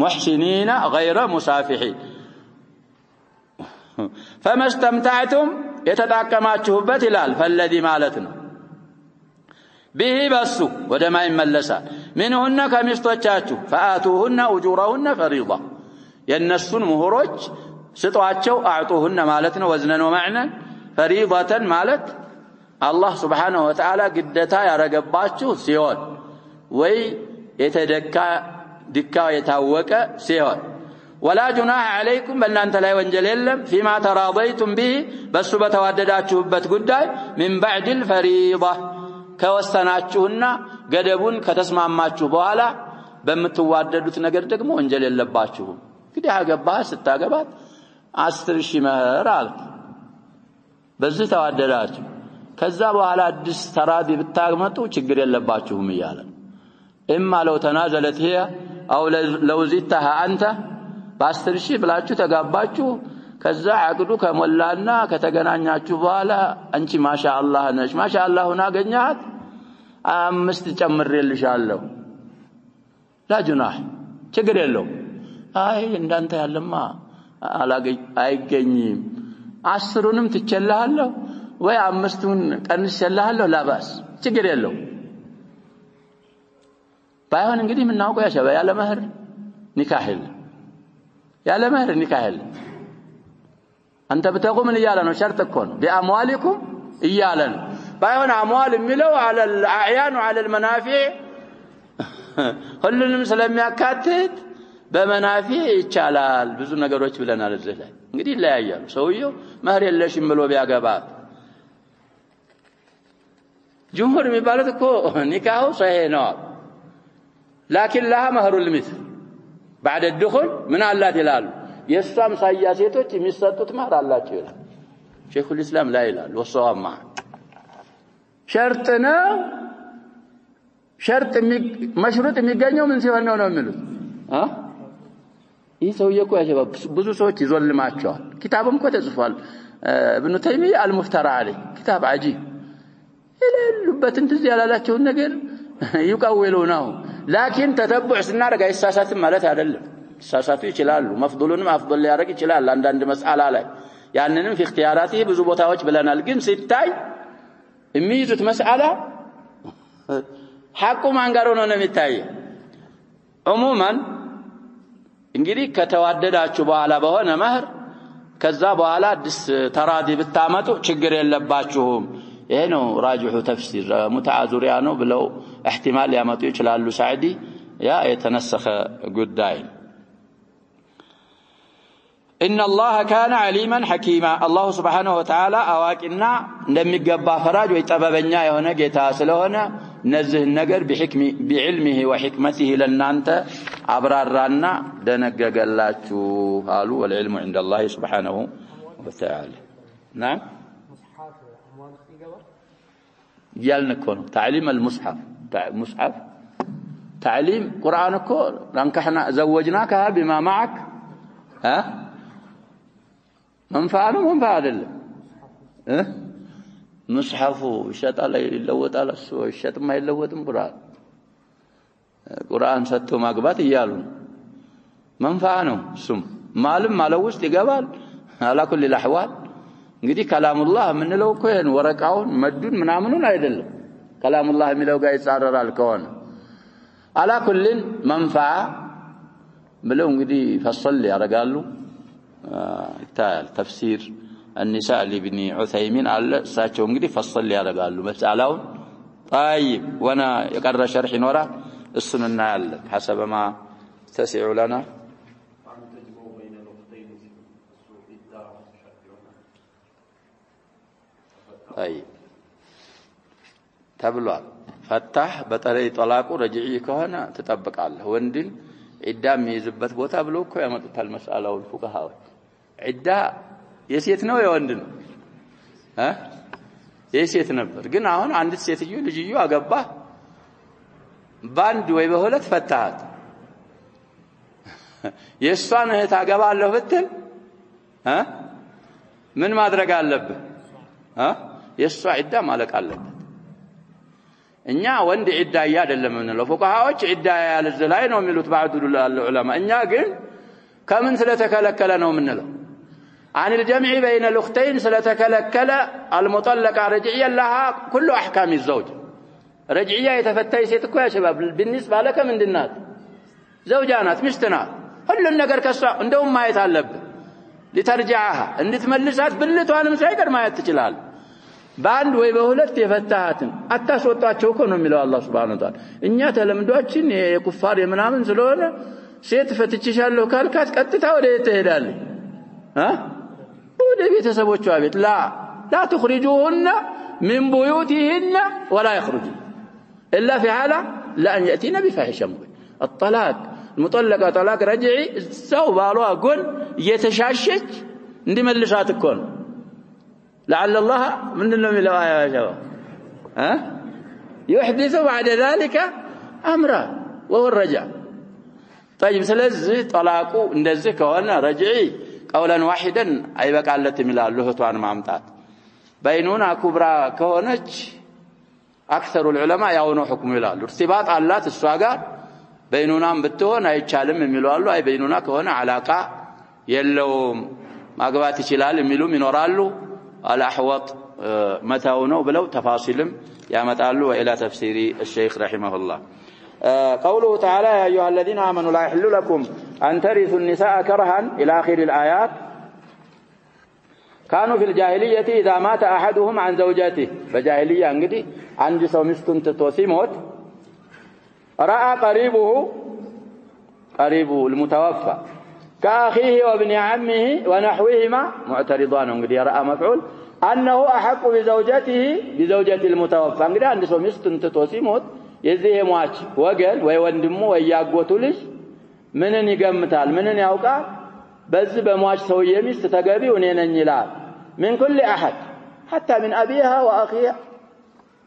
ሙህሲኒና غير ሙሳፊሒን فمستمتعتم የተጣቀማችሁበት ይላል فالذي ማለት ነው به በሱ ወደማ ይመለሳል منهن ከሚስቶቻችሁ فآتوهن أجورهن فريضة የነሱን ሙህሮች ስጧቸው አዕጡهن ማለት ነው ወዝነን ወመዕነን فريضة ማለት አላህ Subhanahu Wa Ta'ala ግዴታ ያረጋባችሁ ሲሆን ወይ የተደካ ድካው የታወቀ ሲሆን ولا جناح عليكم በእናንተ ላይ ወንጀል የለም فيما تراضيتم به በሱ በተዋደዳችሁበት ጉዳይ من بعد الفريضة ከወሰናችሁና ገደቡን ከተስማማችሁ በኋላ በመተዋደዱት ነገር ደግሞ ወንጀል የለባችሁም እንግዲህ አገባህ ስታገባት 10000 መህር አልክ በዚህ ተዋደዳችሁ ከዛ በኋላ አዲስ ተራዲ ብታመጡ ችግር የለባችሁም ይያለ اما لو تنازلت هي او لو زدتها انت በ10000 ብላችሁ ተጋባችሁ ከዛ አቅዱ ከሞላና ከተገናኛችሁ በኋላ አንቺ ማሻአላህ ነሽ ማሻአላህን አገኛት 5 ጨምሬልሻለሁ ላጅናህ ችግር የለው አይ እንዳንተ ያለማ አይገኝም 10ንም ትቸላለሁ ወይ 5ቱን ቀንሼልሃለሁ ላባስ ችግር የለው ባይሆን እንግዲህ ምናውቀው ያሸባ ያለ መህር ኒካህል ያለ መህር ኒካህል አንተ بتقوم እያለ ነው ሸርጥ እኮ ነው باموالكم እያለ ነው ባይሆን አምዋል የሚለው على الاعيان وعلى المنافع ሁሉንም ስለሚያካትት በመናፊዕ ይቻላል ብዙ ነገሮች ብለናል እዚህ ላይ እንግዲህ ይለያያሉ ሰውየው መህር የለሽም ብሎ ቢያገባት ጅምሁር የሚባሉት እኮ ኒካሁ صحيح ነው لكن لها مهر المثل بعد الدخول من الله ይላሉ የሷም ሳያ ሴቶች የሚሰጡት መህር አላቸው ይላል ሼኹ الاسلام لا ይላል ወሰዋማ ሸርጥ ነው ሸርጥ መሽሩጥ የሚገኘው ምን ሲሆን ነው የሚሉት ይህ ሰውዬ እኮ ያሸባብ ብዙ ሰዎች ይዞልማቸዋል ኪታብም እኮ ተጽፏል ابن تيمية المفترى عليه كتاب عجيب ይለሉበት እንደዚህ ያላላቸው ነገር ይቀውሉናው لكن ተተብዕ ስናደርግ አይሳሳትም ማለት አይደለም ሳሳቱ ይችላሉ መፍضሉንም አፍضል ሊያደርግ ይችላል አንዳንድ መስአላ ላይ ያንንም في اختياراته ብዙ ቦታዎች ብለናል ግን ሲታይ የሚይዙት መስአላ ሐቁ ማን ጋር ሆኖ ነው የሚታየው عموما እንግዲህ ከተዋደዳችሁ በኋላ በሆነ መህር ከዛ በኋላ አዲስ ተራዲ ብታመጡ ችግር የለባችሁም ይሄ ነው ራጅሑ ተፍሲር ሙተዓዙሪያ ነው ብለው احتمال ያመጡ ይችላሉ ሳዕዲ ያ የተነሰኸ ጉዳይ ان الله كان عليما حكيما الله سبحانه وتعالى አዋቂና እንደሚገባ ፈራጅ ወይ ጠበበኛ የሆነ ጌታ ስለሆነ ነዚህ ነገር بعلمه وحكمته ለናንተ አብራራና ደነገገላችሁ አሉ والعلم عند الله سبحانه وتعالى نعم يالنكون تعليم المصحف مصحف تعليم قرآنك رانكحنا زوجناكها بما معك ها منفعه لله مصحف شط على يلوط على السو شط ما يلوطم قرآن ሰጥቶ ማግባት ይያሉ መንፈዓ ነው ሱም ማልም ማለው ውስጥ ይገባል على كل الاحوال እንግዲህ ከላሙላህ ምንለው እኮ ይሄን ወረቃውን መዱን ምናምኑን አይደለም ከላሙላህ የሚለው ጋር ይጻረራል ከሆነ على كل መንፈዓ ብለው እንግዲህ ፈصل ያረጋሉ ይታያል ተፍሲር النساء لابن عثيمين على እሳቸው እንግዲህ ፈصل ያረጋሉ መስአላውን طيب وانا يقرر شرح نورا السنن ያለን حسب ما تسع لنا طيب ተብሏል ፈታህ በተለይ ጠላቁ ረጅዒ ከሆነ ተጠብቃለህ ወንድን ዒዳ የሚይዝበት ቦታ ብሎ እኮ ያመጡታል መስአላውን ፉቃሃዎች ዒዳ የሴት ነው የወንድ ነው የሴት ነበር ግን አሁን አንድ ሴትዮ ልጅዮ አገባ ባንድ ወይ በሁለት ፈታሃት የሷን እህት አገባለሁ ብትል ምን ማድረግ አለብህ የሷ ዒዳ ማለቅ አለበት እኛ ወንድ ዒዳ አይደለም ነው ፉቃሃዎች ዒዳ ያለ ዘላይ ነው የሚሉት بعض العلماء እኛ ግን ከምን ስለተከለከለ ነው የምንለው عن الجمع بين الاختين ስለተከለከለ المطلقه رجعيه لها كل احكام الزوج رجعيه የተፈታይ ሴት እኮ ያ شباب بالنسبه لك ምንድናት ዘውጃናት ሚስትናት ሁሉ ነገር ከሷ እንደውም ማየት አለብህ لترجعها እንድትመልሳት ብልቷንም ሳይቀር ማየት ትችላል ባንድ ወይ በሁለት የፈታሃትን አታስወጣቸው እኮ ነው የሚለው አላህ Subhanahu Wa Ta'ala እኛ ተለምዷችን የኩፋር የምናምን ስለሆነ ሴት ፈትችሻለሁ ካልካት ቀጥታ ወደ ትሄዳለች ወደ ቤተሰቦቿ ቤት لا تخرجوهن من بيوتهن ولا يخرجن الا في حاله لا ان ياتين بفاحشه مبين الطلاق المطلقه طلاق رجعي سو بالوا قول يتشاشش እንዲመልሳት እኮ ነው لعل الله من اللي يا شباب يحدث بعد ذلك امرا وهو الرجع طيب ስለዚህ طلاقو እንደዚህ ከሆነ ረጅዒ ቀውለን ዋሂደን አይበቃለትም ይላሉ እህቷን ማምጣት በይኑና ኩብራ ከሆነች አክثر العلماء ያው ነው ሁክሙ ይላሉ እርቲባጥ አላት እሷ ጋር በይኑናም ብትሆን አይቻልም የሚሉ አሉ አይ በይኑና ከሆነ አላቃ የለውም ማግባት ይችላል የሚሉም ይኖራሉ አልአህወጥ መታው ነው ብለው ተፋሲልም ያመጣሉ وإلى تفسير الشيخ رحمه الله قوله تعالى يا أيها الذين آمنوا لا يحل لكم أن ترثوا النساء كرها إلى آخر الآيات كانوا في الجاهلية إذا مات أحدهم عن زوجته فجاهلية انقدي عند سومستن تتوسيموت رأى قريبه المتوفى كأخيه وابن عمه ونحوهما معترضان انقدي رأى مفعول أنه أحق بزوجة المتوفى انقدي عند سومستن تتوسيموت يزيه مواج وقال ويوندمو وياقوتو لش منن يقمتال منن يوقع بز بمواج سوية مست تقابي ونينن يلال من كل أحد حتى من أبيها وأخيها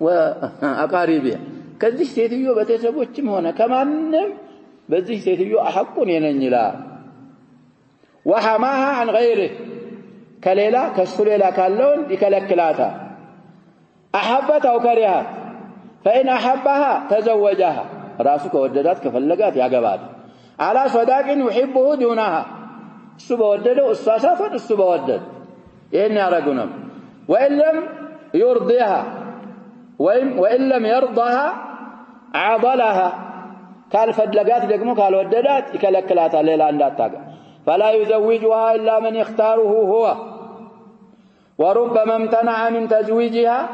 وأقاربها كذي سيتيو بتسبوچم هنا كمان بذي سيتيو أحق ونينن يلال وحماها عن غيره كليلة كالسليلة كاللون يكلكلاتا أحبت أو كرهت فإن أحبها تزوجها راسك وددات كفلقات يا قبات على صداق يحبه دونها السبا ودده الساسافا السبا ودد إني أرقنا وإن لم يرضيها وإن لم يرضها عضلها قال فدلقات لقمو قال وددات يكلكلات الليلة عندها تاقا فلا يزوجها إلا من يختاره هو وربما امتنع من تزويجها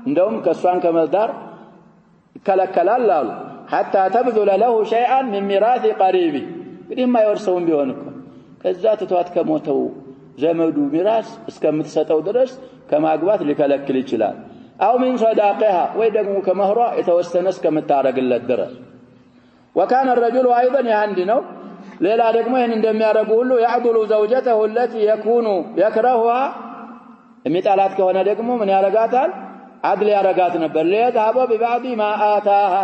عندهم كسوان كمصدر كلكلال لالو حتى تبذل له شيئا من ميراث قريبي እንግዲህ ማይወርሰውን ቢሆን እኮ ከዛ ተቷት ከሞተው ዘመዱ ሚራስ እስከምትሰጠው ድረስ ከማግባት ሊከለክል ይችላል አው من صداقها ወይ ደግሞ ከመህሯ የተወሰነ እስከምታረግለት ድረስ وكان الرجل ايضا ያንዲ ነው ሌላ ደግሞ ይሄን እንደሚያረጉ ሁሉ يعضل زوجته التي يكون يكرهها የሚጣላት ከሆነ ደግሞ ምን ያረጋታል عدل ያረጋት ነበር ለየታበ ببعض ما آتاها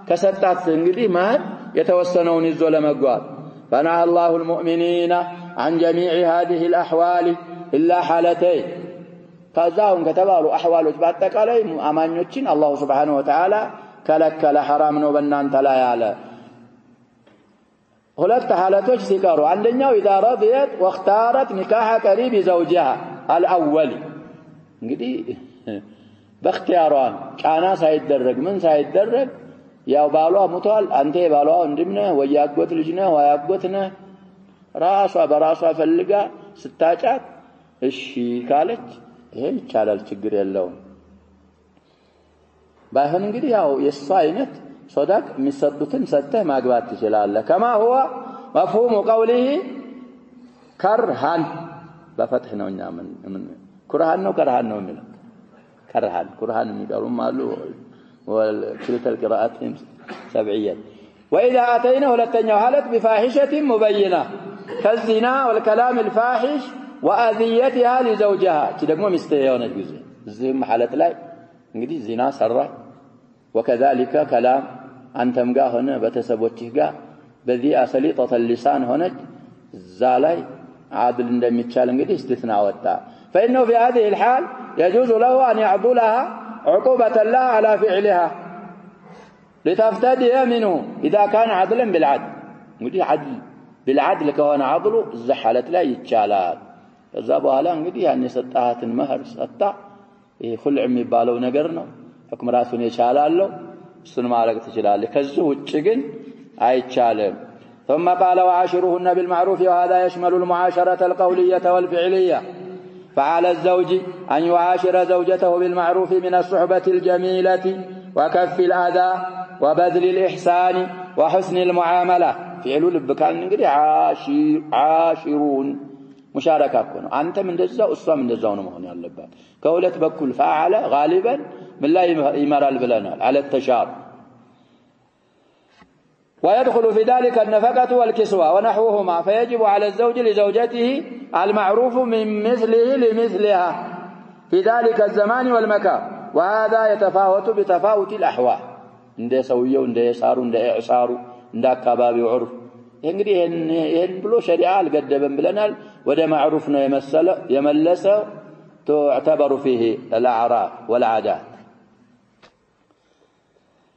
ከሰጣት እንግዲህ ማህር የተወሰነውን ይዞ ለመጓዝ فنهى الله المؤمنين عن جميع هذه الأحوال إلا حالتين كذاهم كتبالوا أحوالات باتقالي أمانيوتين الله سبحانه وتعالى كلكل حرام ነው በእናንተ ላይ አለ ሁለት حالቶች ሲቀሩ አንደኛው إذا رضيت واختارت نكاح قريب زوجها الأول እንግዲህ በእختيارዋን ጫና ሳይደረግ ምን ሳይደረግ ያው ባሏ ሙቷል አንተ ባሏ ወንድምነ ወያጎት ልጅነ ወያጎትነ ራሷ በራሷ ፈልጋ ስታጫት እሺ ካለች ይሄ ይቻላል ችግር የለውም ባይሆን እንግዲህ ያው የሷ አይነት ሶዳቅ የሚሰጡትን ሰጥተህ ማግባት ትችላለህ كما هو مفهوم قوله كرهان በፈትህ ነውኛ ምን ኩርሃን ነው ከርሃን ነው የሚለው كرهان የሚቀሩም አሉ وكلتا القراءات سبعية وإذا أتينا ولتنيا حالت بفاحشة مبينة كالزنا والكلام الفاحش وأذيتها لزوجها تدقموا مستيون الجزء الزهم حالت لا እንግዲህ زنا سرع وكذلك كلام أنتم قا هنا بتسبوتشه قا بذي أسليطة اللسان هنا زالي عادل عندما يتشال እንግዲህ استثناء وتا فإنه في هذه الحال يجوز له أن يعضلها عقوبة الله على فعلها لتفتدي منه إذا كان عدلا بالعدل እንግዲህ عدل بالعدل كون عضله الزحلت لا يتشالال ከዛ በኋላ እንግዲህ ያን የሰጣሃትን መህር ሰጣ ይሄ خلع የሚባለው ነገር ነው حكم ራሱን የቻላለው እሱን ማድረግ ትችላለህ ከዚህ ውጭ ግን አይቻልም ثم قال وعاشروهن بالمعروف وهذا يشمل المعاشرة القولية والفعلية فعلى الزوج أن يعاشر زوجته بالمعروف من الصحبة الجميلة وكف الأذى وبذل الإحسان وحسن المعاملة فعلوا لبكان نقدي عاشرون مشاركة كونه أنت من دزا أسوى من دزا ونمهن يالبات كولت بكل فعل غالبا من لا يمر البلانال على التشار ويدخل في ذلك النفقة والكسوة ونحوهما فيجب على الزوج لزوجته المعروف من مثله لمثلها في ذلك الزمان والمكان وهذا يتفاوت بتفاوت الأحوال عند سويه عند يسار عند إعصار عند أكباب عرف እንግዲህ ይሄን ብሎ ሸሪዓ አልገደበም ብለናል وده معروف ነው የመለሰው تعتبر فيه الأعراف والعادات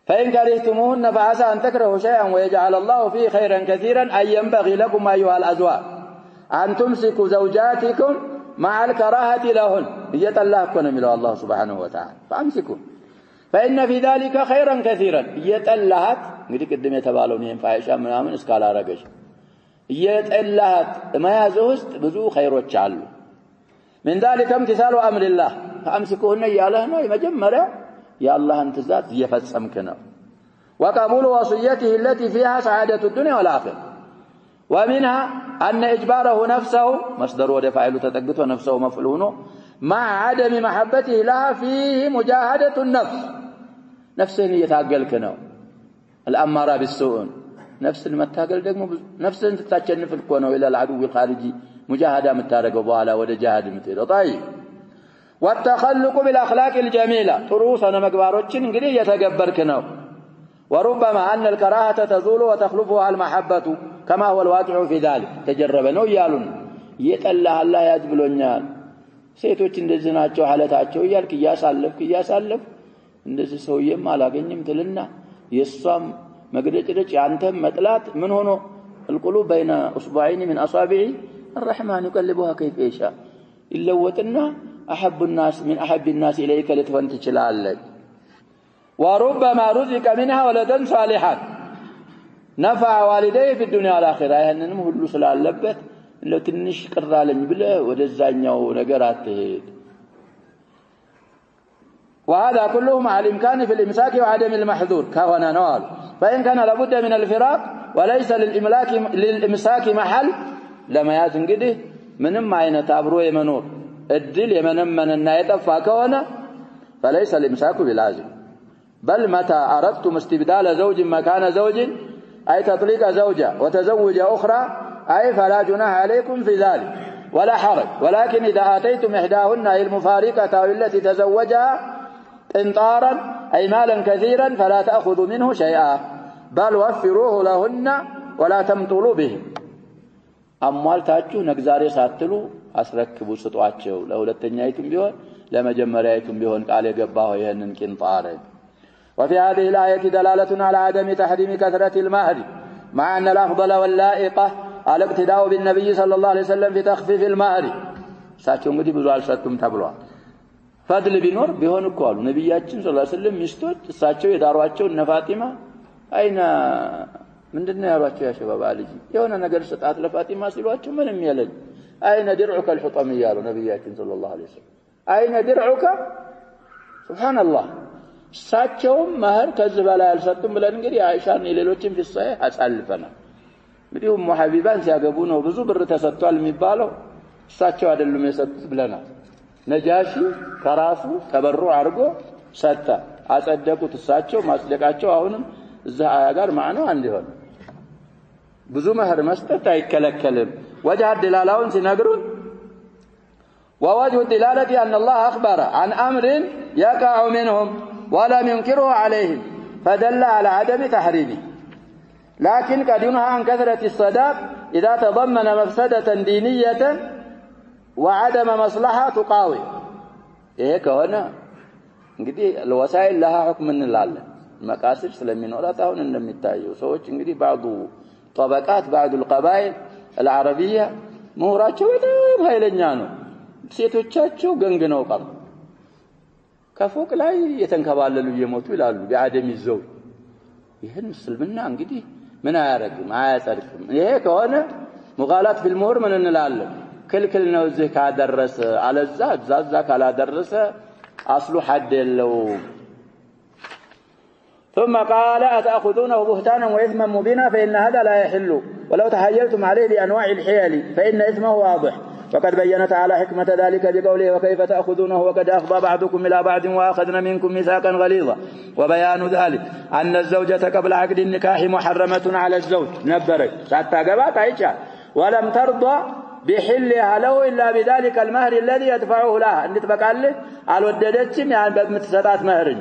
فإن كرهتموهن فعسى أن تكرهوا شيئا ويجعل الله فيه خيرا كثيرا أن ينبغي لكم أيها الأزواج أن تمسكوا زوجاتكم مع الكراهة لهن يتلاهكم من الله سبحانه وتعالى فأمسكوا فإن في ذلك خيرا كثيرا يتلاهت እንግዲህ ቅድም የተባለው ነው ፋይሻ ምናምን እስካላረገሽ يتلاهت ما يزوست ብዙ ኸይሮች አሉ من ذلك امتثال أمر الله فأمسكوهن ياله ነው የመጀመሪያ የአላህን ትእዛዝ እየፈጸምክ ነው وقبول وصيته التي فيها سعادة الدنيا والآخرة ومنها أن إجباره نفسه مصدر ودفاعل تتقدته نفسه مفعول مع عدم محبته لها فيه مجاهدة النفس نفسه يتعقلك ነው الأمارة بالسوء نفس المتاقل ደግሞ نفس تتشنف الكونه إلى العدو الخارجي مجاهدة متارقه بوالا وده جاهد متيره طيب والتخلق بالأخلاق الجميلة طروسنا مقباروችን እንግዲህ እየተገበርክ ነው وربما أن الكراهة تزول وتخلفها المحبة كما هو الواقع في ذلك تجرب ነው ይያሉን የጠላህ አላህ ያዝብሎኛል ሴቶች እንደዚህ ናቸው ሐለታቸው ይያልክ ያሳለፍ እንደዚህ ሰውዬም አላገኝም ትልና የሷም መግደጭደጭ አንተም መጥላት ምን ሆኖ القلوب بين اصبعين من اصابع الرحمن يقلبها كيف يشاء يلوطنا احب الناس من احب الناس اليك لتفن تشلالك وربما رزق منها ولدا صالحا نفع والديه في الدنيا والاخره يهننم ሁሉ ስላለበት እንደው ትንሽ ቅራለኝ ብለ ወደዛኛው ነገር አትሄድ وهذا كله مع الامكان في الامساك وعدم المحظور كهنا نوال فان كان لابد من الفراق وليس للامساك محل لما ያዝ እንግዲህ ምንም አይነት አብሮ የመኖር እድል የመነመንና የጠፋ ከሆነ فليس الامساك بلازم بل متى اردتم استبدال زوج مكان زوج اي تطليق زوجه وتزوج اخرى اي فلا جناح عليكم في ذلك ولا حرج ولكن اذا اتيتم احداهن اي المفارقه او التي تزوجها انطارا اي مالا كثيرا فلا تاخذوا منه شيئا بل وفروه لهن ولا تمطلوا به አሟልታችሁ ነግዛሬ ሳትሉ አስረክቡ ስጧቸው ለሁለተኛይቱም ቢሆን ለመጀመሪያይቱም ቢሆን ቃል የገባው ይሄንን ቂንጣር وفي هذه الآية دلالة على عدم تحريم كثرة المهر مع أن الأفضل واللائقة على اقتداء بالنبي صلى الله عليه وسلم في تخفيف المهر ساتهم እንግዲህ ብዙ አልሰጡም ተብሏል ፈድል ቢኖር ቢሆን እኮ አሉ ነብያችን ሰለላሁ ዐለይሂ ወሰለም ሚስቶች እሳቸው የዳሯቸው እነ ፋጢማ አይና ምንድነው ያሏቸው ያ ሸባባ ልጅ የሆነ ነገር ስጣት ለፋጢማ ሲሏቸው ምንም የለኝ አይነ ድርዑከ الحطم ይያሉ ነብያችን ሰለላሁ ዐለይሂ ወሰለም አይነ ድርዑከ ሱብሃንአላህ እሳቸውም መህር ከዚህ በላይ አልሰጡም ብለን እንግዲህ አይሻን የሌሎችን ፍሳይ አጻልፈና እንግዲህ ኡሙ ሐቢባን ሲያገቡ ነው ብዙ ብር ተሰጥቷል የሚባለው እሳቸው አይደሉም የሰጡት ብለናል ነጃሺ ከራሱ ተበሩ አርጎ ሰጣ አጸደቁት እሳቸው ማስደቃቸው አሁንም እዛ አያ ጋር ማዕናው አንድ ይሆን ብዙ መህር መስጠት አይከለከልም ወጀህ ድላላውን ሲነግሩን ووجه الدلالة أن الله أخبر عن أمر يقع منهم ولم ينكره عليهم فدل على عدم تحريمه لكن قد ينهى عن كثرة الصداق إذا تضمن مفسدة دينية وعدم مصلحة تقاوي إيه كهنا እንግዲህ الوسائل لها حكم እንላለን መቃስድ ስለሚኖራት አሁን እንደሚታየው ሰዎች እንግዲህ بعض طبقات بعض القبائل العربية ምሁራቸው በጣም ኃይለኛ ነው ሴቶቻቸው ገንግነው ቀር ከፎቅ ላይ የተንከባለሉ እየሞቱ ይላሉ بعدم الزوج ይሄን ሙስልምና እንግዲህ ምን አያረግም አያጸድቅም ይሄ ከሆነ مغالات في المهر ምን እንላለን ክልክል ነው እዚህ ካደረሰ አለዛ ዛዛ ካላደረሰ اصل حد የለው ثم قال أتأخذونه بهتانا وإثما مبينا فإن هذا لا يحل ولو تحيلتم عليه بأنواع الحيل فإن إثمه واضح وقد بين تعالى حكمة ذلك بقوله وكيف تأخذونه وقد أفضى بعضكم إلى بعض وأخذنا منكم ميثاقا غليظا وبيان ذلك أن الزوجة قبل عقد النكاح محرمة على الزوج نبرك حتى قبات عيشة ولم ترضى بحلها له إلا بذلك المهر الذي يدفعه لها أن تبقى له على وددتهم يعني بمتسطات مهر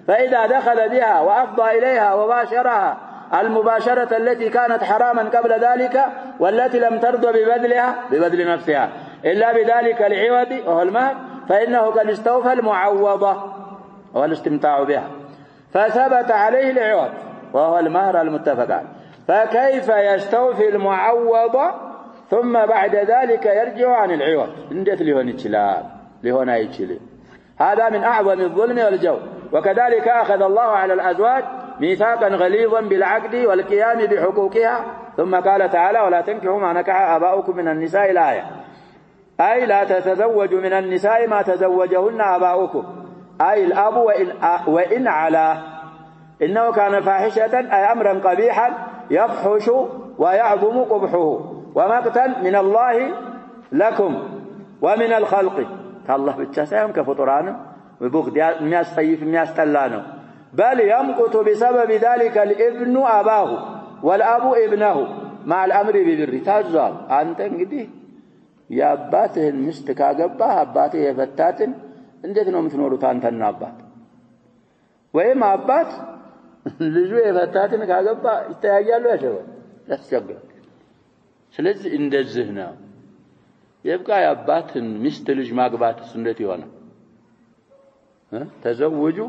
فإذا دخل بها وأفضى إليها وباشرها المباشرة التي كانت حراما قبل ذلك والتي لم ترضى ببذل نفسها إلا بذلك العوض وهو المهر فإنه قد استوفى المعوضة والاستمتاع بها فثبت عليه العوض وهو المهر المتفق عليه فكيف يستوفي المعوض ثم بعد ذلك يرجع عن العوض اندت لهنا يتشلال هذا من أعظم الظلم والجور وكذلك أخذ الله على الأزواج ميثاقا غليظا بالعقد والقيام بحقوقها ثم قال تعالى ولا تنكحوا ما نكح آباؤكم من النساء الآية أي لا تتزوجوا من النساء ما تزوجهن آباؤكم أي الأب وإن على إنه كان فاحشة أي أمرا قبيحا يفحش ويعظم قبحه ومقتا من الله لكم ومن الخلق الله بالتساهم كفطران وبغض الناس طيف الناس تلانه بل يمقت بسبب ذلك الابن أباه والأب ابنه مع الأمر ببر تازال أنت انقدي يا أباته المستك أقباه أباته يفتاتن እንዴት ነው የምትኖሩት አንተና አባት ወይም አባት ልጁ የፈታትን ካገባ ይተያያሉ ያስቸግራል ስለዚህ እንደዚህ ነው يبقى የአባትን ሚስት ልጅ ማግባትስ እንዴት ይሆናል ተዘወጁ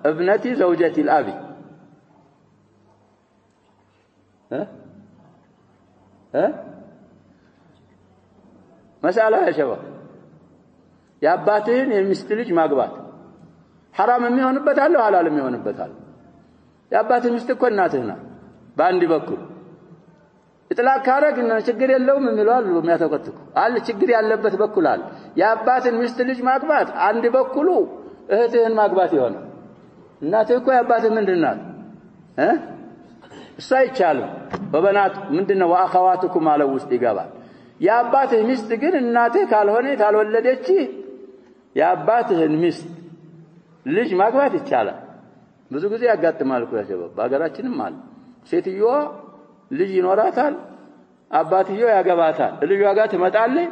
ابنتي زوجتي الابي مسألة يا شباب የአባትህን የሚስት ልጅ ማግባት حرام የሚሆንበት አለ حلال የሚሆንበት አለ የአባትህ ሚስት እኮ እናትህ ናት በአንድ በኩል እጥላቅ ካረግና ችግር የለውም የሚሏል የሚያተቆጥቁ አለ ችግር ያለበት በኩል አለ የአባትን ሚስት ልጅ ማግባት አንድ በኩሉ እህትህን ማግባት ይሆናል እናትህ እኮ የአባትህ ምንድናት እሷ ይቻላል ወበናት ምንድነው ወአخواتكم አለው ውስጥ ይገባል የአባትህ ሚስት ግን እናትህ ካልሆነ ታልወለደች የአባትህን ሚስት ልጅ ማግባት ይቻላል ብዙ ጊዜ ያጋጥማል እኮ ያሸበብ በአገራችንም አለ ሴትየዋ ልጅ ይኖራታል አባትየው ያገባታል ልጇ ጋር ትመጣለች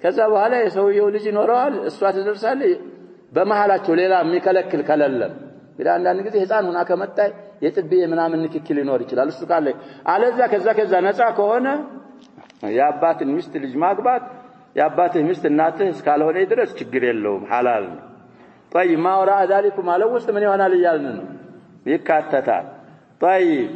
ከዛ በኋላ የሰውየው ልጅ ይኖራል እሷ ትደርሳለች በመሃላቸው ሌላ የሚከለክል ከለለም አንዳንድ ጊዜ ህፃን ሆና ከመጣይ የጥብዬ ምናምን ንክክል ይኖር ይችላል እሱ ካለ አለዛ ከዛ ነፃ ከሆነ የአባትን ሚስት ልጅ ማግባት የአባትህ ሚስት እናትህ እስካልሆነ ድረስ ችግር የለውም حلال ነው طيب ما وراء ذلك ማለት ውስጥ ምን ይሆናል ይያልን ነው ይካተታል طيب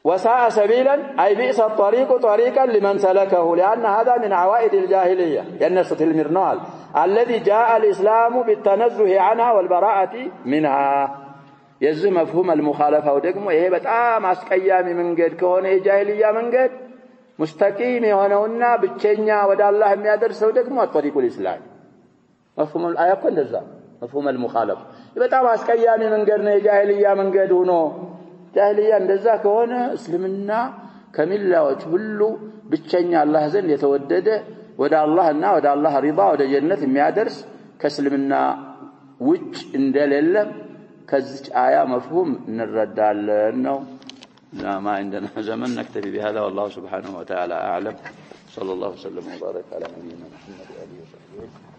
وساء سبيلا أي بئس الطريق طريقا لمن سلكه لأن هذا من عوائد الجاهلية ينسط المرنال الذي جاء الإسلام بالتنزه عنها والبراءة منها يزم مفهوم المخالفة ودقمه إيه بتقام عسكيامي من قد كونه جاهلية من قد مستقيم هنا بالتشنيا ودى الله ميادرس ودقمه الطريق الإسلام مفهوم الآية كن ذا مفهوم المخالفة بتقام عسكيامي من قد جاهلية من قد هنا جاهلية እንደዛ ከሆነ እስልምና ከሚላዎች ሁሉ ብቸኛ አላህ ዘንድ የተወደደ ወደ አላህና ወደ አላህ ሪዳ ወደ ጀነት የሚያደርስ ከእስልምና ውጭ እንደሌለ ከዚህ አያ መፍሁም እንረዳለን ነው ما عندنا زمن نكتفي بهذا والله سبحانه وتعالى أعلم صلى الله وسلم وبارك على نبينا محمد وآله وصحبه